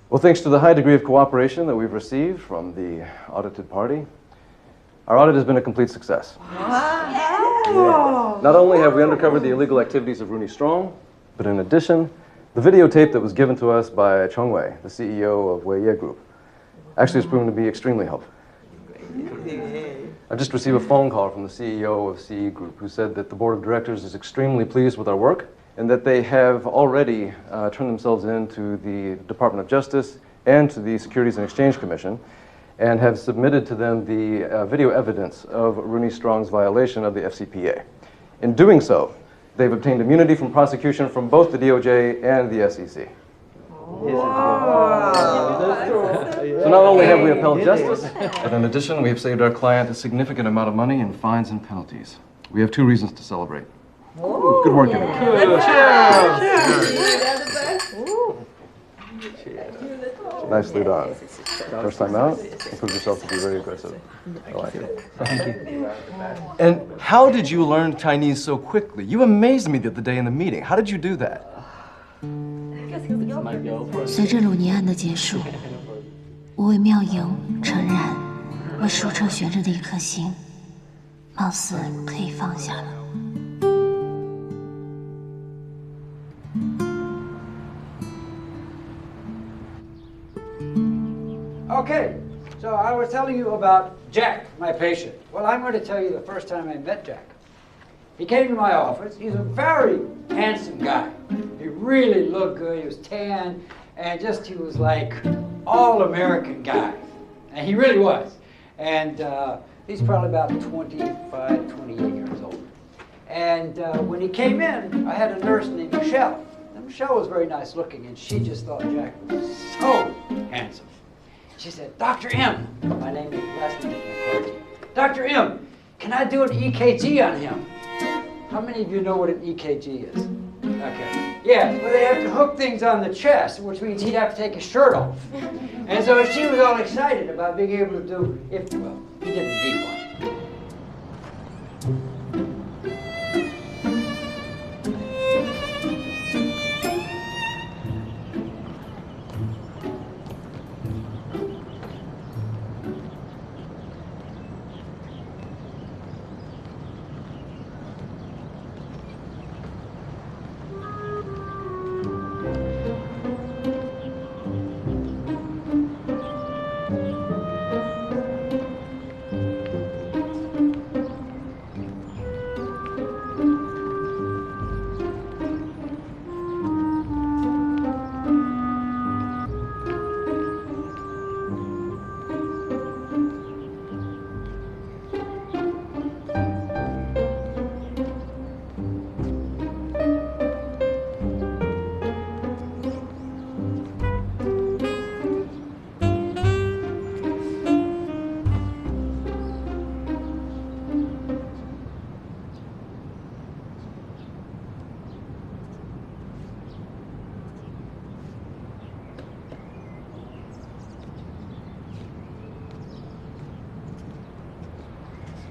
Well, thanks to the high degree of cooperation that we've received from the audited party, our audit has been a complete success. Not only have we uncovered the illegal activities of Rooney Strong, but in addition, the videotape that was given to us by Chong Wei, the CEO of Wei Ye Group, actually has proven to be extremely helpful. I just received a phone call from the CEO of CE Group who said that the board of directors is extremely pleased with our work and that they have already turned themselves in to the Department of Justice and to the Securities and Exchange Commission and have submitted to them the video evidence of Rooney Strong's violation of the FCPA. In doing so, they've obtained immunity from prosecution from both the DOJ and the SEC. So not only have we upheld justice, but in addition, we have saved our client a significant amount of money in fines and penalties. We have two reasons to celebrate. Good work, everyone. Nicely done. First time out, you proved yourself to be very aggressive. I like it. Thank you. And how did you learn Chinese so quickly? You amazed me the other day in the meeting. How did you do that? 随着鲁尼案的结束，我为妙莹、陈然、为舒澈悬着的一颗心，貌似可以放下了。 Okay, so I was telling you about Jack, my patient. Well, I'm going to tell you the first time I met Jack. He came to my office. He's a very handsome guy. He really looked good. He was tan, and he was like all-American guy. And he really was. And He's probably about 25, 28 years old. And when he came in, I had a nurse named Michelle. And Michelle was very nice looking, and she just thought Jack was so handsome. She said, Dr. M, my name is last name is McCarthy. Dr. M, can I do an EKG on him? How many of you know what an EKG is? Okay. Yes, well, they have to hook things on the chest, which means he'd have to take his shirt off. And so she was all excited about being able to do, well, he didn't need one.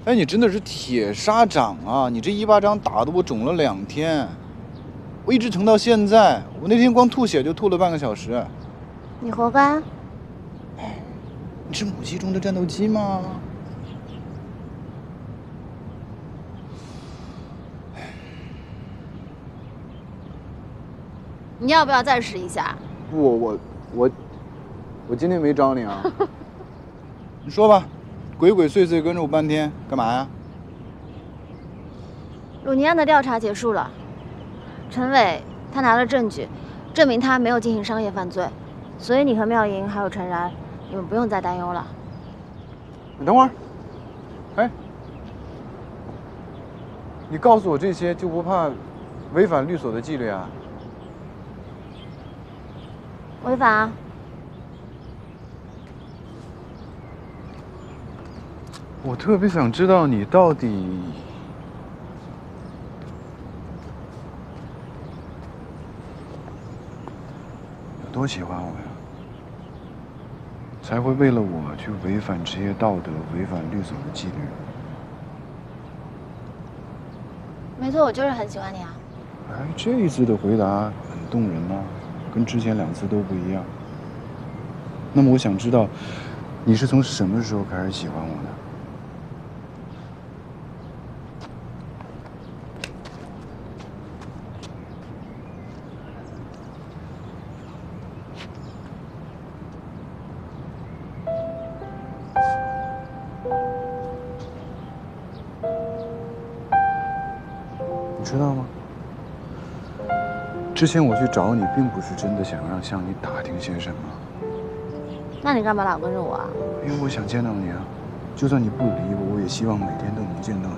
哎，你真的是铁砂掌啊！你这一巴掌打得我肿了2天，我一直疼到现在。我那天光吐血就吐了半个小时。你活该。你是母系中的战斗机吗？你要不要再试一下？我今天没找你啊。你说吧。 鬼鬼祟祟跟着我半天，干嘛呀？鲁尼案的调查结束了，陈伟他拿了证据，证明他没有进行商业犯罪，所以你和妙莹还有陈然，你们不用再担忧了。你等会儿，哎，你告诉我这些就不怕违反律所的纪律啊？违反啊！ 我特别想知道你到底有多喜欢我呀，才会为了我去违反职业道德、违反律所的纪律。没错，我就是很喜欢你啊。哎，这一次的回答很动人啊，跟之前2次都不一样。那么我想知道，你是从什么时候开始喜欢我的？ 知道吗？之前我去找你，并不是真的想要向你打听些什么。那你干嘛老跟着我啊？因为我想见到你啊！就算你不理我，我也希望每天都能见到你。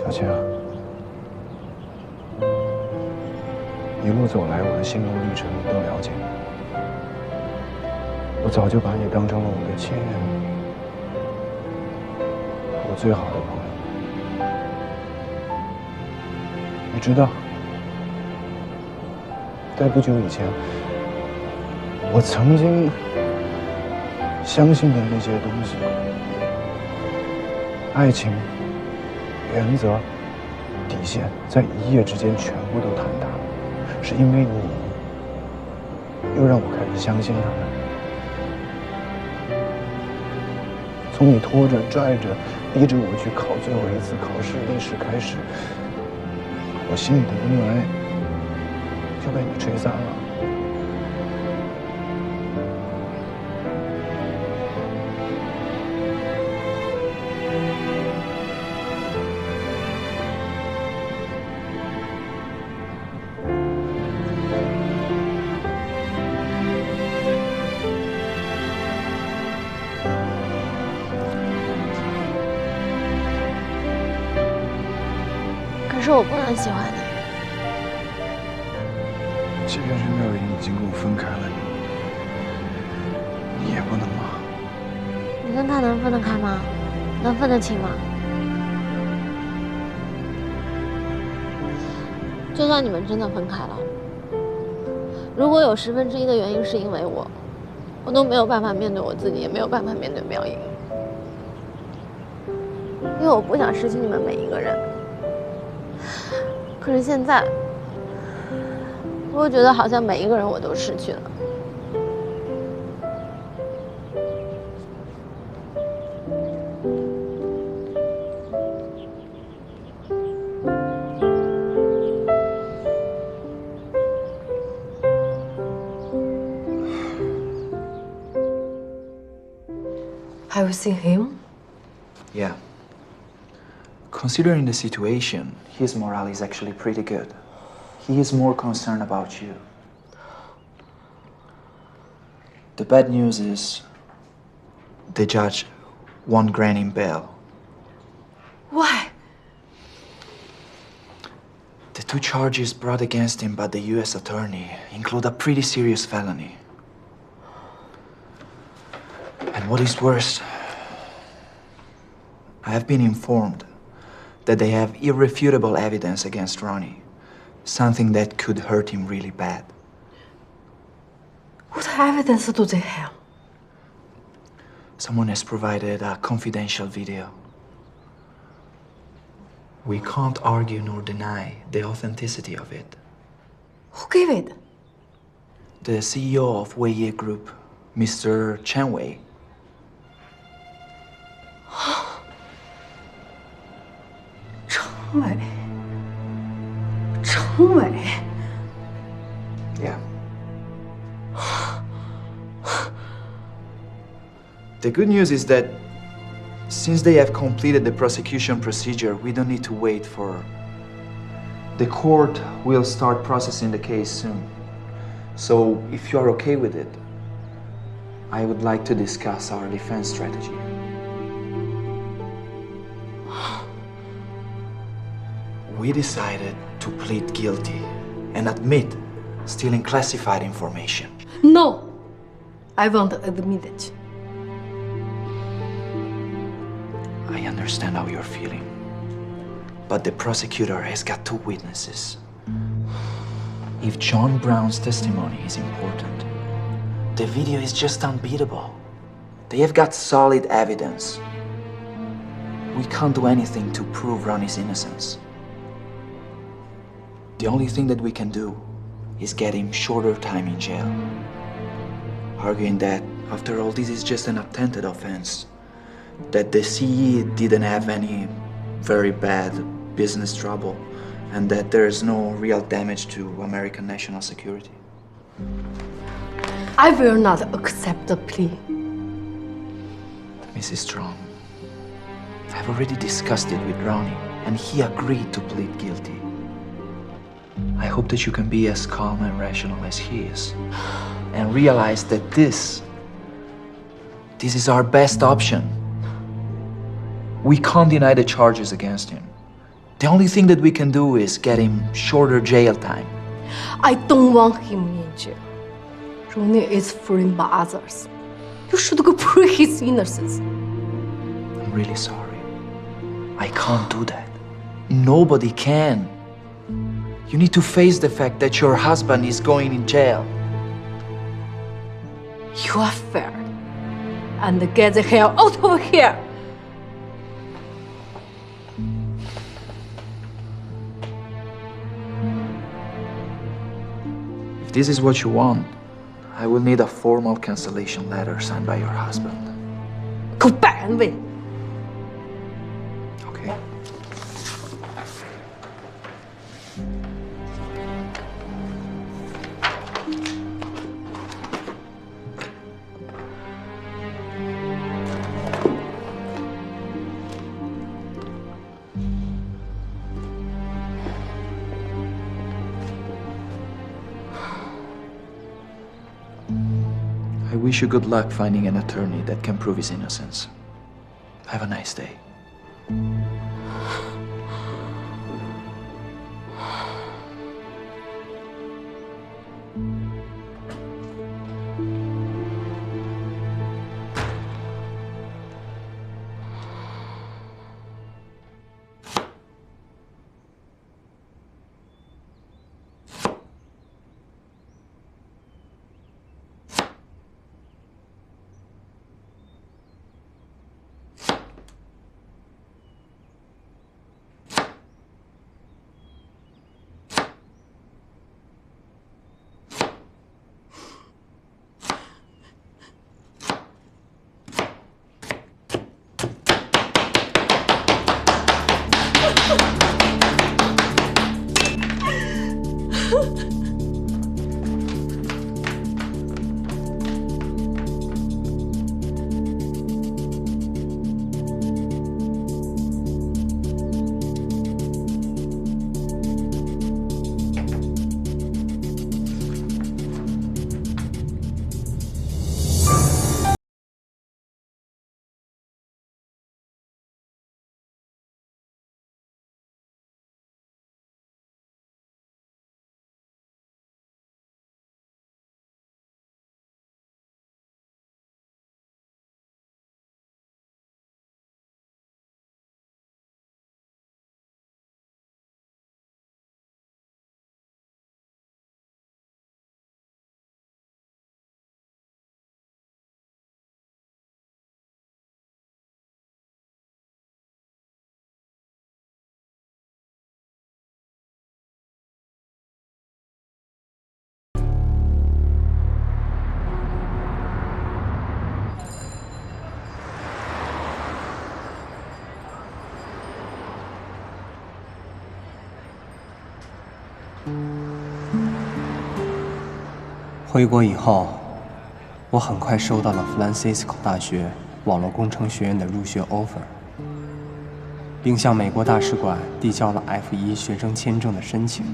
小青啊。 一路走来，我的心路历程你都了解。我早就把你当成了我的亲人，我最好的朋友。你知道，在不久以前，我曾经相信的那些东西，爱情、原则、底线，在一夜之间全部都坍塌了。 是因为你，又让我开始相信他们。从你拖着、拽着、逼着我去考最后一次考试历史开始，我心里的阴霾就被你吹散了。是我不能喜欢你。即便是妙莹已经跟我分开了，你也不能吗？你跟他能分得开吗？能分得清吗？就算你们真的分开了，如果有1/10的原因是因为我都没有办法面对我自己，也没有办法面对妙莹，因为我不想失去你们每一个人。可是现在，我觉得好像每一个人我都失去了。Have you seen him? Yeah. Considering the situation, his morale is actually pretty good. He is more concerned about you. The bad news is the judge won't grant him bail. Why? The 2 charges brought against him by the U.S. attorney include a pretty serious felony. And what is worse, I have been informed that they have irrefutable evidence against Ronnie, something that could hurt him really bad. What evidence do they have? Someone has provided a confidential video. We can't argue nor deny the authenticity of it. Who gave it? The CEO of Weiye Group, Mr. Chen Wei. Chen Wei. Yeah. The good news is that since they have completed the prosecution procedure, we don't need to wait for... The court will start processing the case soon. So if you are okay with it, I would like to discuss our defense strategy. We decided to plead guilty and admit stealing classified information. No, I won't admit it. I understand how you're feeling, but the prosecutor has got 2 witnesses. If John Brown's testimony is important, the video is just unbeatable. They have got solid evidence. We can't do anything to prove Ronnie's innocence. The only thing that we can do is get him shorter time in jail, arguing that, after all, this is just an attempted offense, that the CE didn't have any very bad business trouble, and that there is no real damage to American national security. I will not accept the plea. Mrs. Strong, I've already discussed it with Ronnie, and he agreed to plead guilty. I hope that you can be as calm and rational as he is, and realize that this is our best option. We can't deny the charges against him. The only thing that we can do is get him shorter jail time. I don't want him in jail. Ronnie is framed by others. You should go prove his innocence. I'm really sorry. I can't do that. Nobody can. You need to face the fact that your husband is going in jail. You are fair. And get the hell out of here! If this is what you want, I will need a formal cancellation letter signed by your husband. Go back and wait. Okay. I wish you good luck finding an attorney that can prove his innocence. Have a nice day. 回国以后，我很快收到了弗兰西斯科大学网络工程学院的入学 offer， 并向美国大使馆递交了 F1学生签证的申请。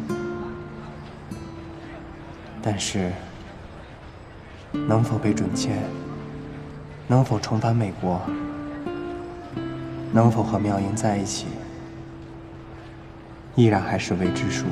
但是，能否被准签，能否重返美国，能否和妙英在一起，依然还是未知数。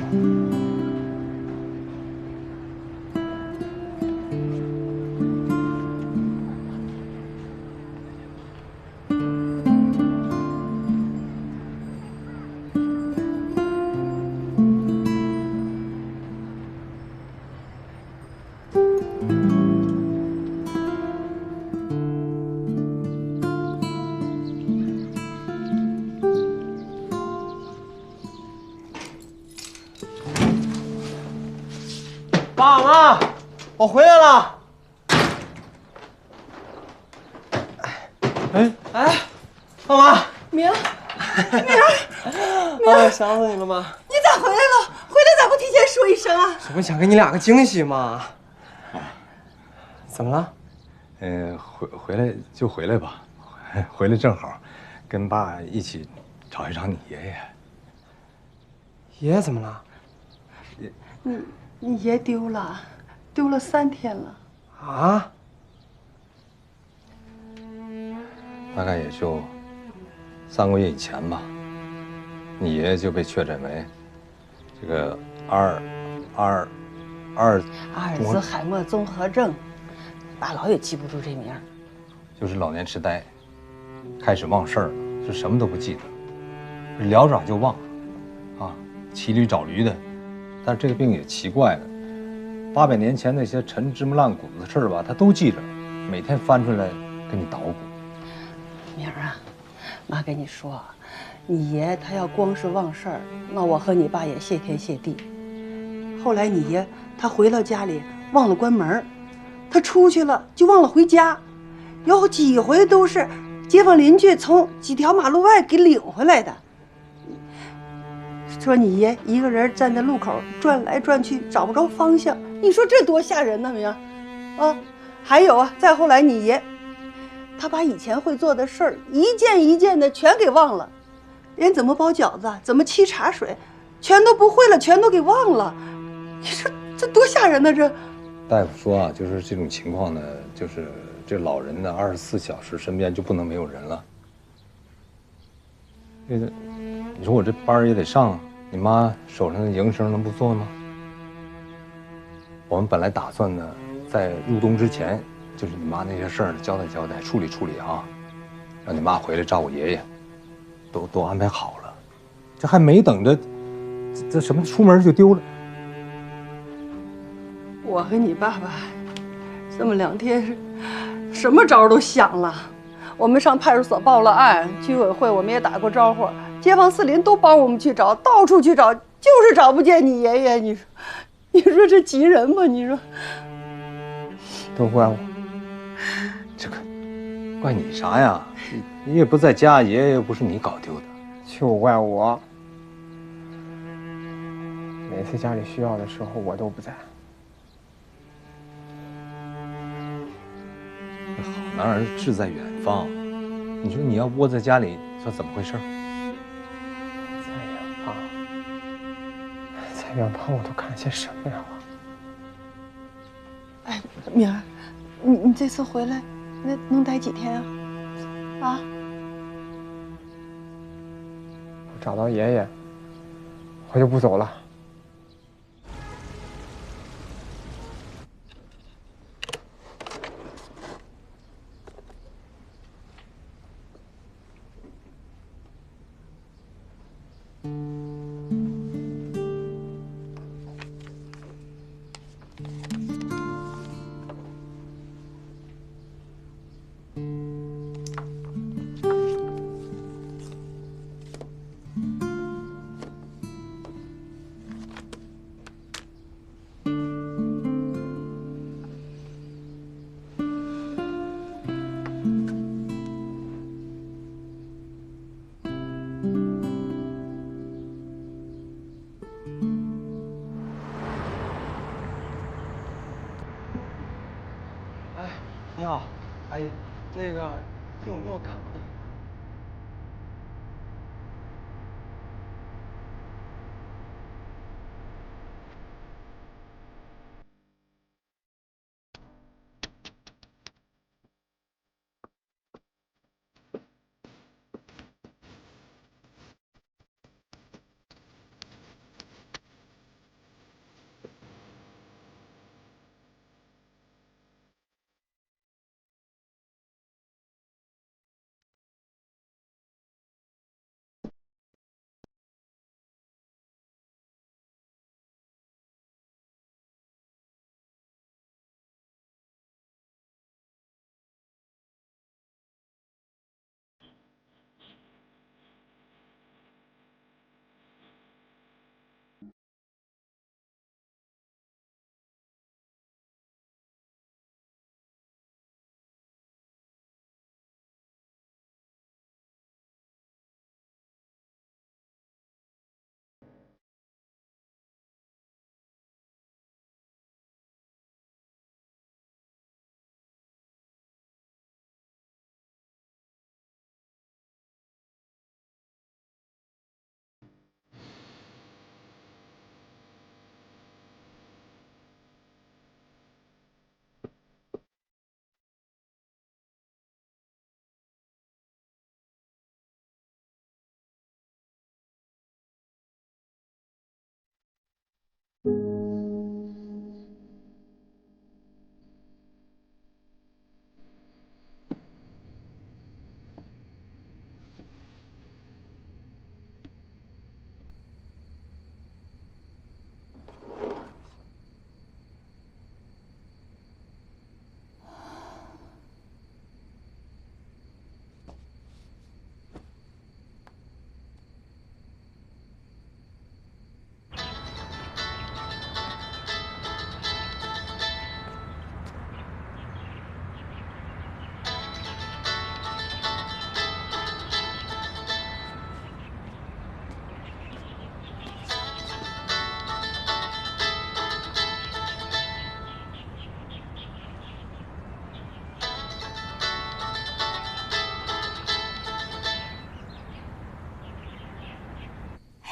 爸妈，我回来了。哎，爸妈，明儿，哎，想死你了吗？你咋回来了？回来咋不提前说一声啊？这不想给你俩个惊喜吗？怎么了？回来就回来吧，回来正好，跟爸一起找一找你爷爷。爷爷怎么了？你爷丢了3天了。啊？大概也就3个月以前吧，你爷爷就被确诊为这个阿尔兹海默综合症，大佬也记不住这名儿。就是老年痴呆，开始忘事儿了，就什么都不记得，聊着就忘，啊，骑驴找驴的。但是这个病也奇怪了，800年前那些陈芝麻烂谷子的事儿吧，他都记着，每天翻出来跟你捣鼓。明儿啊，妈跟你说，你爷他要光是忘事儿，那我和你爸也谢天谢地。后来你爷他回到家里忘了关门，他出去了就忘了回家，有几回都是街坊邻居从几条马路外给领回来的。说你爷一个人站在路口转来转去找不着方向，你说这多吓人呢，明儿啊！还有啊，再后来你爷他把以前会做的事儿一件一件的全给忘了，连怎么包饺子、怎么沏茶水，全都不会了，全都给忘了。你说这多吓人呢！这大夫说啊，就是这种情况呢，就是这老人呢24小时身边就不能没有人了。你说我这班也得上啊，你妈手上的营生能不做吗？我们本来打算呢，在入冬之前，就是你妈那些事儿交代交代、处理处理啊，让你妈回来照顾爷爷，都安排好了。这还没等着，这什么出门就丢了。我和你爸爸这么2天，什么招都想了。我们上派出所报了案，居委会我们也打过招呼，街坊四邻都帮我们去找，到处去找，就是找不见你爷爷。你说这急人吗？你说都怪我，这个怪你啥呀？你也不在家，爷爷又不是你搞丢的，就怪我。每次家里需要的时候，我都不在。好男儿志在远方，你说你要窝在家里，说怎么回事？在远方我都看些什么呀？哎，明儿，你这次回来，那能待几天啊？啊？我找到爷爷，我就不走了。那个用不用卡？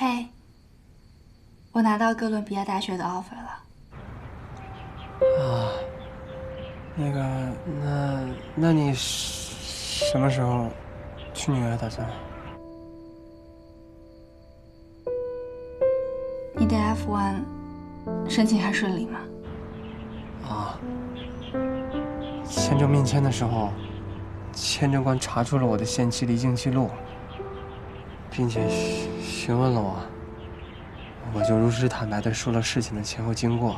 嘿，我拿到哥伦比亚大学的 offer 了。啊，那个，那你什么时候去纽约打算？你的 F1 申请还顺利吗？啊，签证面签的时候，签证官查出了我的限期离境记录，并且询问了我就如实坦白地说了事情的前后经过，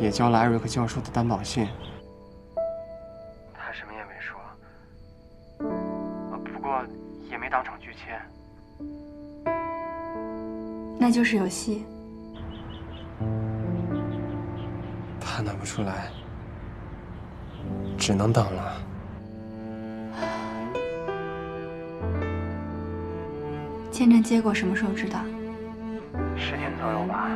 也交了艾瑞克教授的担保信。他什么也没说，不过也没当场拒签。那就是有戏。判断不出来，只能等了。签证结果什么时候知道？10天左右吧。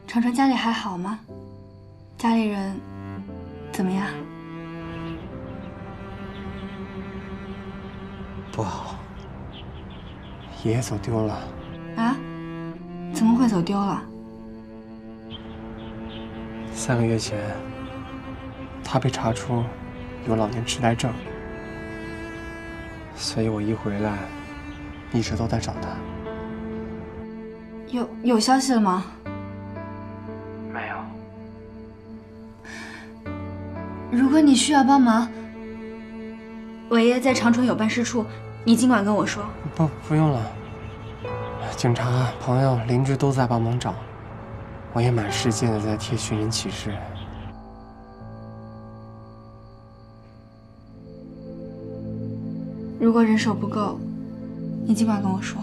程程家里还好吗？家里人怎么样？不好，爷爷走丢了。啊？怎么会走丢了？3个月前，他被查出有老年痴呆症，所以我一回来，一直都在找他。有消息了吗？没有。如果你需要帮忙，我爷爷在长春有办事处，你尽管跟我说。不用了，警察、朋友、邻居都在帮忙找，我也满世界的在贴寻人启事。如果人手不够，你尽管跟我说。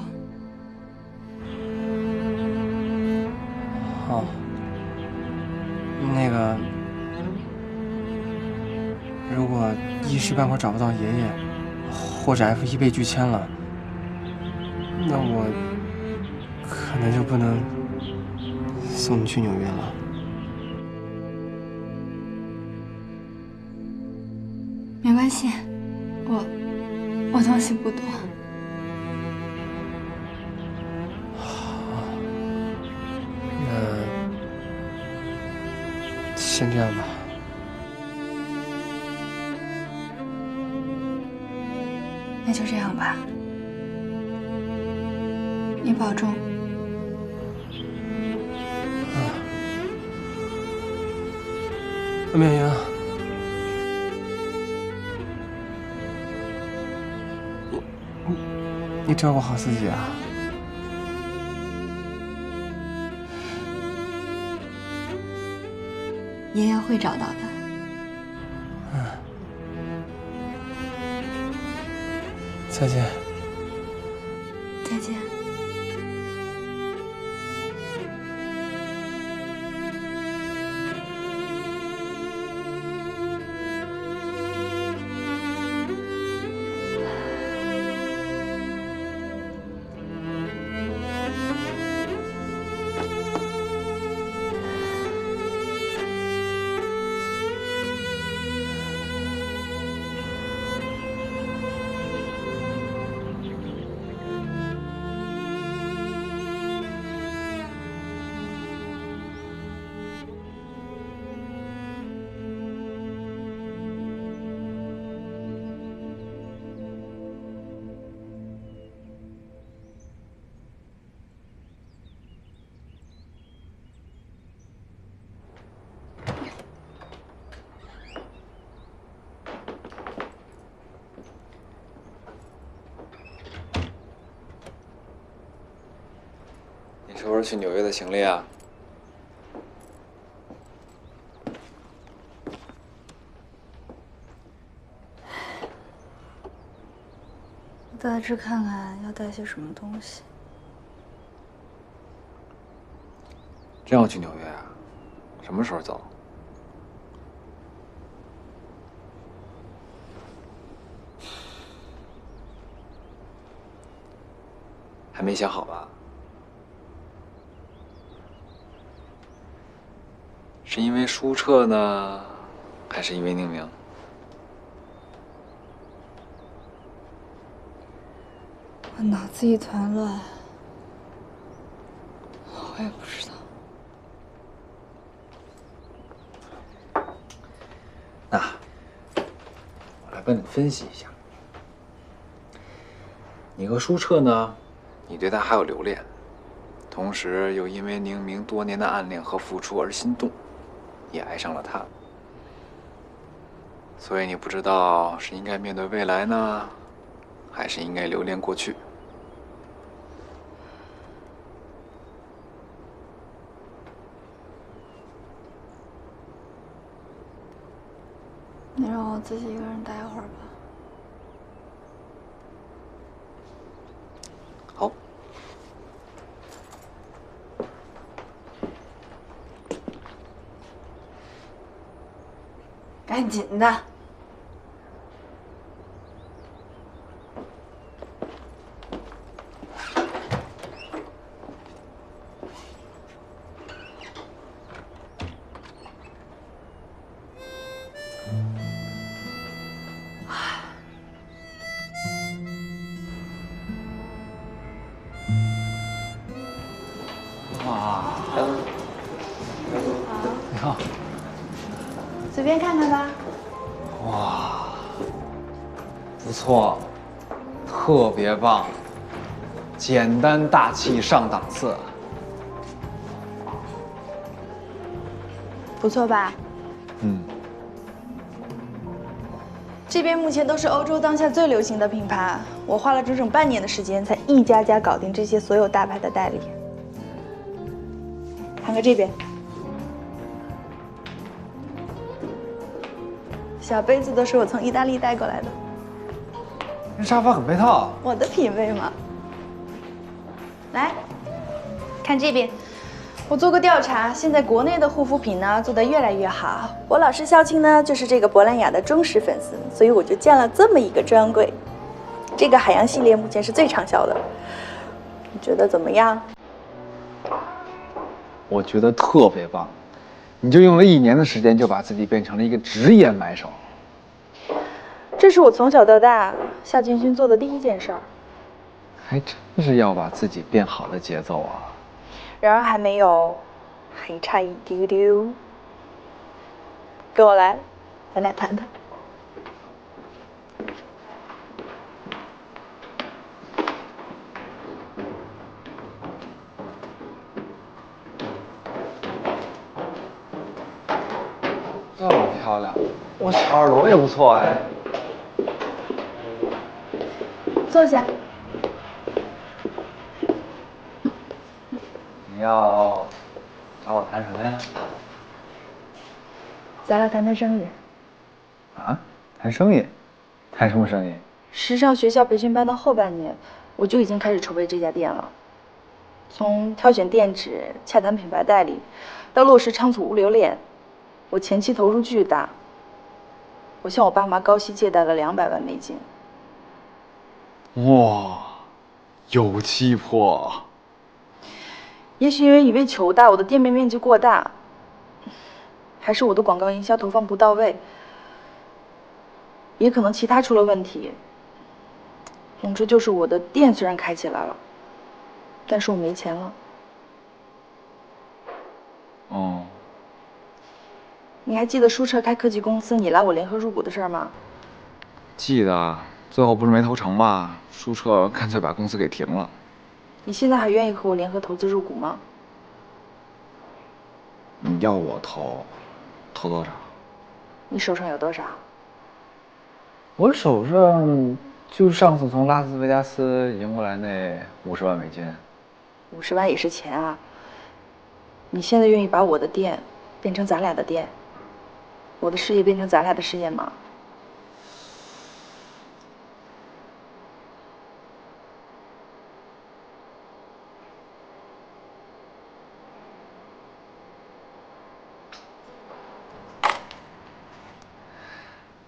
哦，那个，如果一时半会儿找不到爷爷，或者 F1被拒签了，那我可能就不能送你去纽约了。没关系，我东西不多。那先这样吧。那就这样吧，你保重。美莹，你照顾好自己啊。爷爷会找到的。再见。再见。你收拾去纽约的行李啊？我大致看看要带些什么东西。真要去纽约啊？什么时候走？还没想好吧？是因为书彻呢，还是因为宁明？我脑子一团乱，我也不知道。那我来帮你分析一下，你和书彻呢，你对他还有留恋，同时又因为宁明多年的暗恋和付出而心动，也爱上了他。所以你不知道是应该面对未来呢，还是应该留恋过去。你让我自己一个人待会儿吧。好。赶紧的。哇，你好，随便看看吧。哇，不错，特别棒，简单大气上档次。不错吧？嗯，这边目前都是欧洲当下最流行的品牌，我花了整整半年的时间，才一家家搞定这些所有大牌的代理。看看这边，小杯子都是我从意大利带过来的。这沙发很配套。我的品味嘛。来，看这边，我做过调查，现在国内的护肤品呢做得越来越好。我老师校庆呢就是这个珀兰雅的忠实粉丝，所以我就建了这么一个专柜。这个海洋系列目前是最畅销的，你觉得怎么样？我觉得特别棒。你就用了1年的时间，就把自己变成了一个职业买手。这是我从小到大下军训做的第一件事儿。还真是要把自己变好的节奏啊！然而还没有，还差一丢丢。跟我来，咱俩谈谈。这么漂亮，我小耳朵也不错哎。坐下。你要找我谈什么呀？咱俩谈谈生意。啊？谈生意？谈什么生意？时尚学校培训班的后半年，我就已经开始筹备这家店了。从挑选店址、洽谈品牌代理，到落实仓储物流链，我前期投入巨大。我向我爸妈高息借贷了200万美金。哇，有气魄。也许因为一味求大，我的店面面积过大，还是我的广告营销投放不到位，也可能其他出了问题。总之就是我的店虽然开起来了，但是我没钱了。哦。你还记得舒澈开科技公司，你拉我联合入股的事儿吗？记得，最后不是没投成吧？舒澈干脆把公司给停了。你现在还愿意和我联合投资入股吗？你要我投多少？你手上有多少？我手上就上次从拉斯维加斯赢过来那50万美金。50万也是钱啊！你现在愿意把我的店变成咱俩的店，我的事业变成咱俩的事业吗？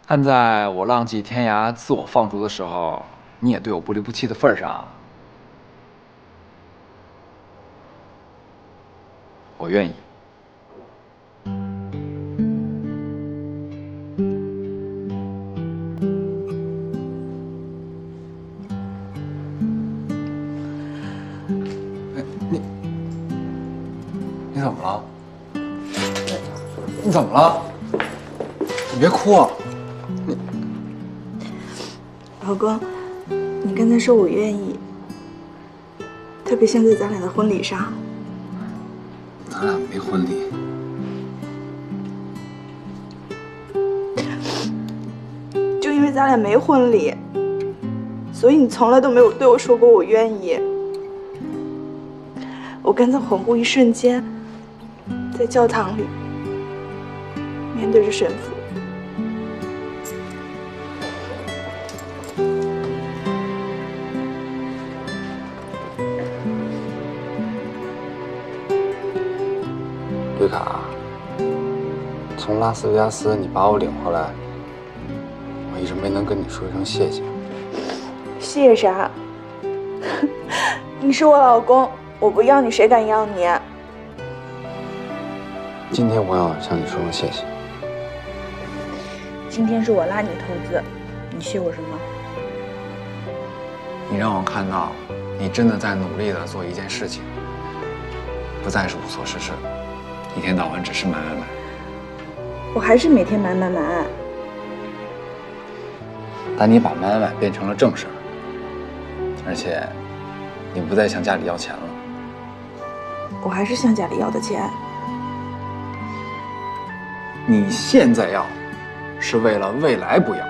看在我浪迹天涯、自我放逐的时候，你也对我不离不弃的份上，我愿意。你怎么了？你怎么了？你别哭啊！老公，你刚才说我愿意，特别像在咱俩的婚礼上。咱俩没婚礼。就因为咱俩没婚礼，所以你从来都没有对我说过我愿意。我刚才恍惚一瞬间，在教堂里面对着神父。绿卡，从拉斯维加斯你把我领回来，我一直没能跟你说一声谢谢。谢啥？你是我老公，我不要你，谁敢要你？今天我要向你说声谢谢。今天是我拉你投资，你谢我什么？你让我看到你真的在努力的做一件事情，不再是无所事事，一天到晚只是买。我还是每天买。但你把买变成了正事儿，而且你不再向家里要钱了。我还是向家里要的钱。你现在要，是为了未来不要。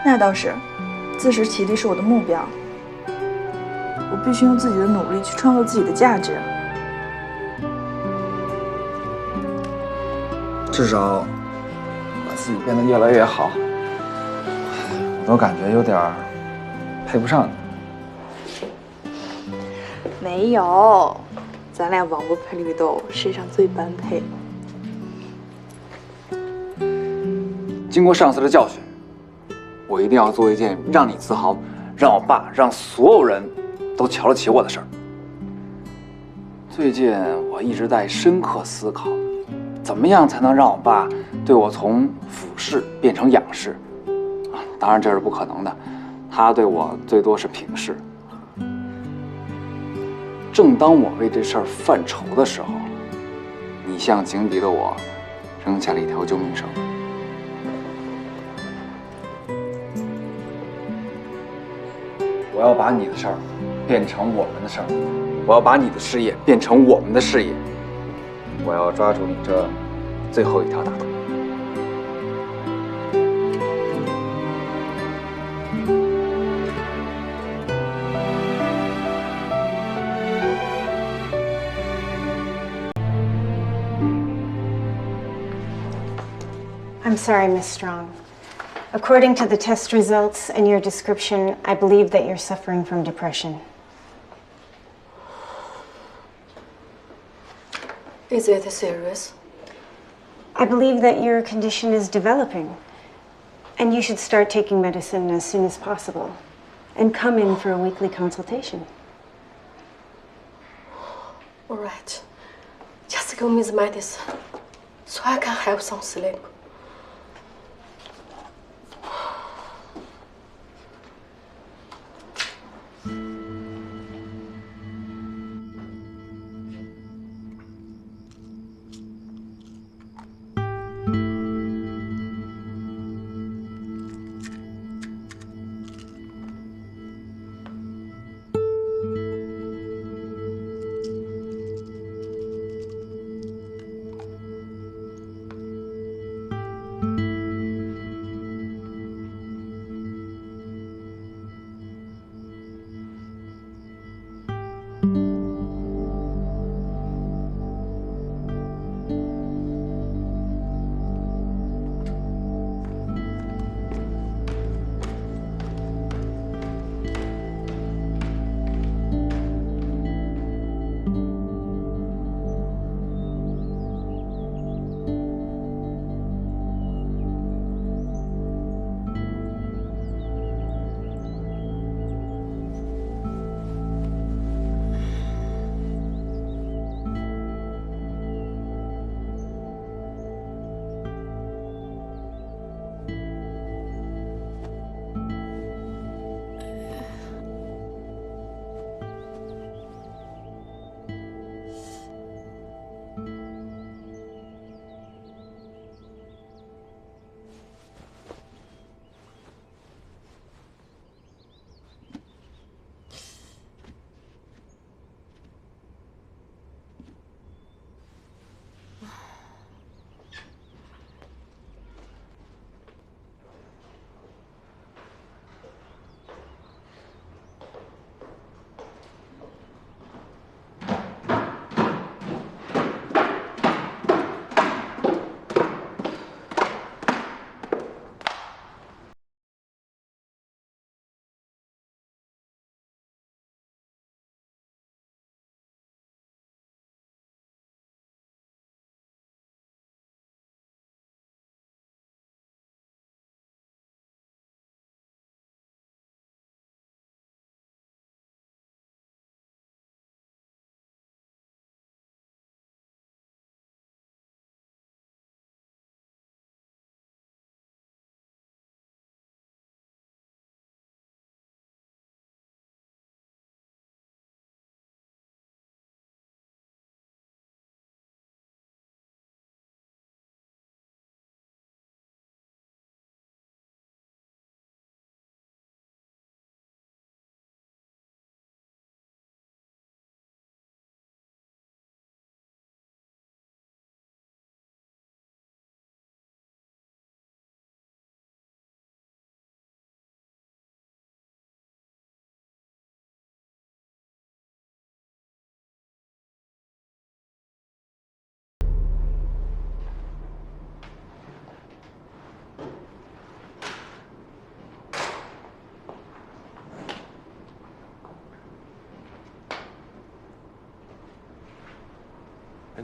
那倒是，自食其力是我的目标。我必须用自己的努力去创造自己的价值。至少把自己变得越来越好，我都感觉有点配不上你。没有，咱俩王八配绿豆，世上最般配。经过上次的教训，我一定要做一件让你自豪、让我爸、让所有人都瞧得起我的事儿。最近我一直在深刻思考，怎么样才能让我爸对我从俯视变成仰视？当然这是不可能的，他对我最多是平视。正当我为这事儿犯愁的时候，你向井底的我扔下了一条救命绳。我要把你的事儿变成我们的事儿，我要把你的事业变成我们的事业，我要抓住你这最后一条大腿。I'm sorry, Miss Strong. According to the test results and your description, I believe that you're suffering from depression. Is it serious? I believe that your condition is developing, and you should start taking medicine as soon as possible, and come in for a weekly consultation. All right. Just give me the medicine so I can have some sleep.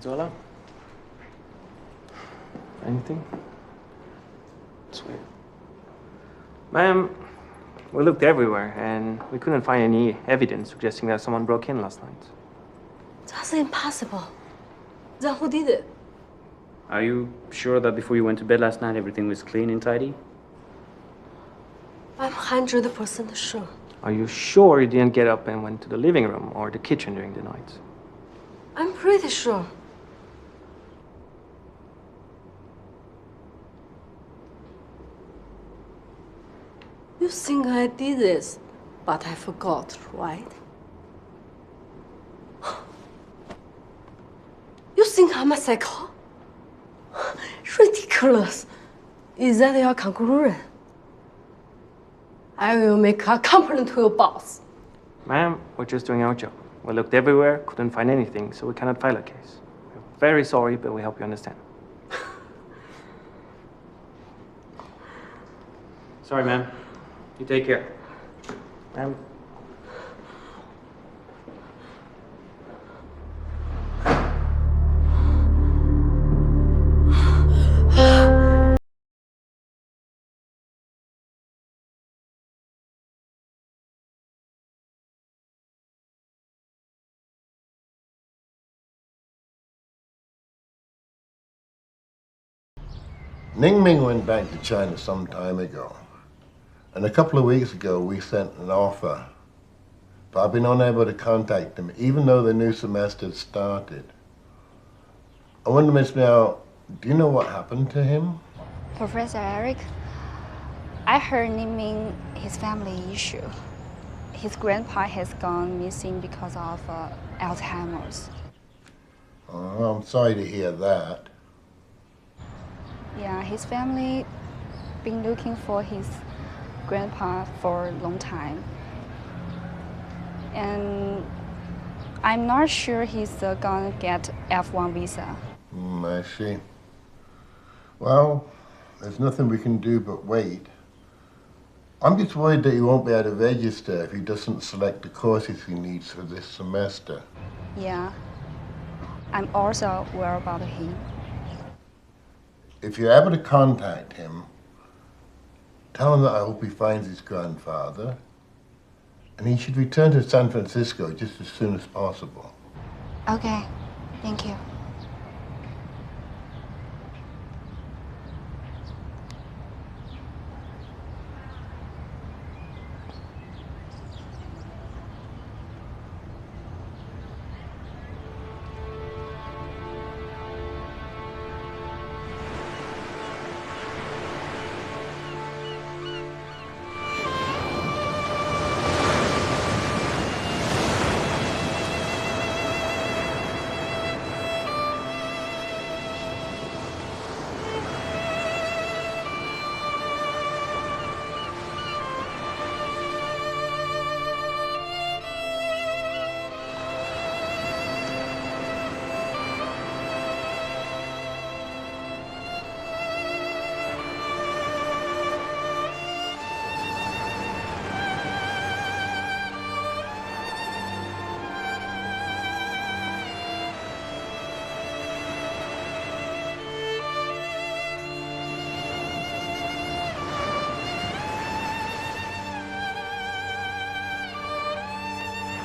Zola? Anything? Sweet. Ma'am, we looked everywhere and we couldn't find any evidence suggesting that someone broke in last night. That's impossible. Then who did it? Are you sure that before you went to bed last night everything was clean and tidy? I'm 100% sure. Are you sure you didn't get up and went to the living room or the kitchen during the night? I'm pretty sure. You think I did this, but I forgot, right? You think I'm a psycho? Ridiculous. Is that your conclusion? I will make a complaint to your boss. Ma'am, we're just doing our job. We looked everywhere, couldn't find anything, so we cannot file a case. We're very sorry, but we hope you understand. Sorry, ma'am. You take care. Ma'am. Ning Ming went back to China some time ago. And a couple of weeks ago, we sent an offer. But I've been unable to contact him, even though the new semester had started. I wonder, Miss Miao, do you know what happened to him? Professor Eric, I heard Ning Ming, his family issue. His grandpa has gone missing because of Alzheimer's. Oh, I'm sorry to hear that. Yeah, his family been looking for his grandpa for a long time. And I'm not sure he's gonna get F1 visa. I see. Well, there's nothing we can do but wait. I'm just worried that he won't be able to register if he doesn't select the courses he needs for this semester. Yeah, I'm also worried about him. If you're able to contact him, tell him that I hope he finds his grandfather, and he should return to San Francisco just as soon as possible. Okay, thank you.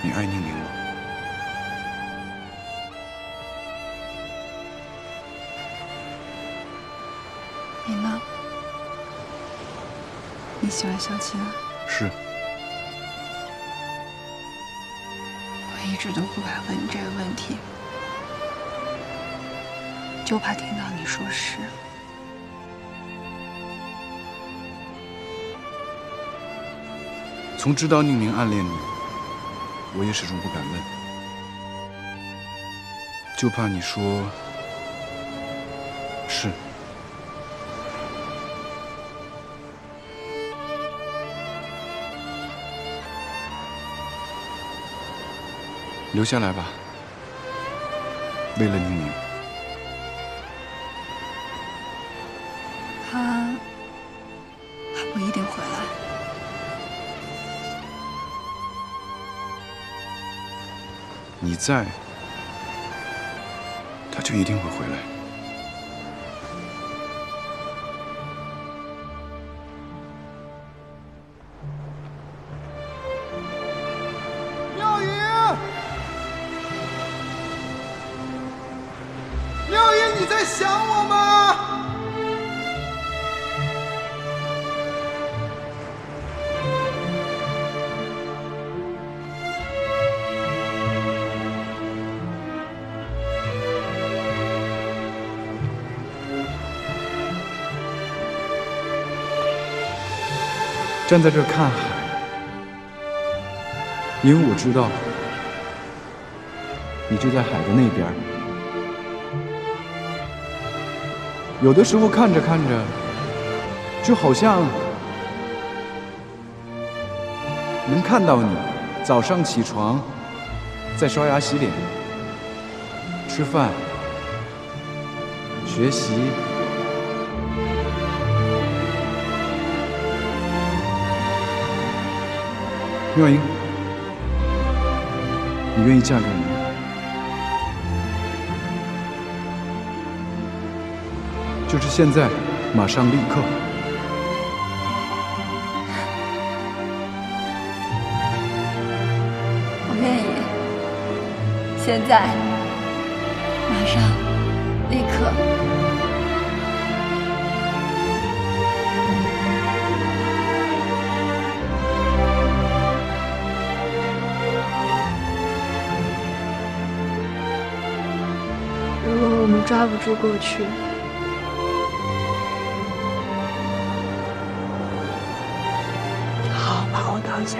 你爱宁宁吗？你呢？你喜欢小青啊？是。我一直都不敢问你这个问题，就怕听到你说是。从知道宁宁暗恋你，我也始终不敢问，就怕你说是。留下来吧，为了宁宁。他不一定回来。你在，他就一定会回来。妙宇，想我吗？站在这儿看海，因为我知道你就在海的那边。有的时候看着看着，就好像能看到你早上起床，在刷牙洗脸、吃饭、学习。妙英，你愿意嫁给我吗？就是现在，马上，立刻。我愿意。现在，马上，立刻。如果我们抓不住过去，好好把握当下。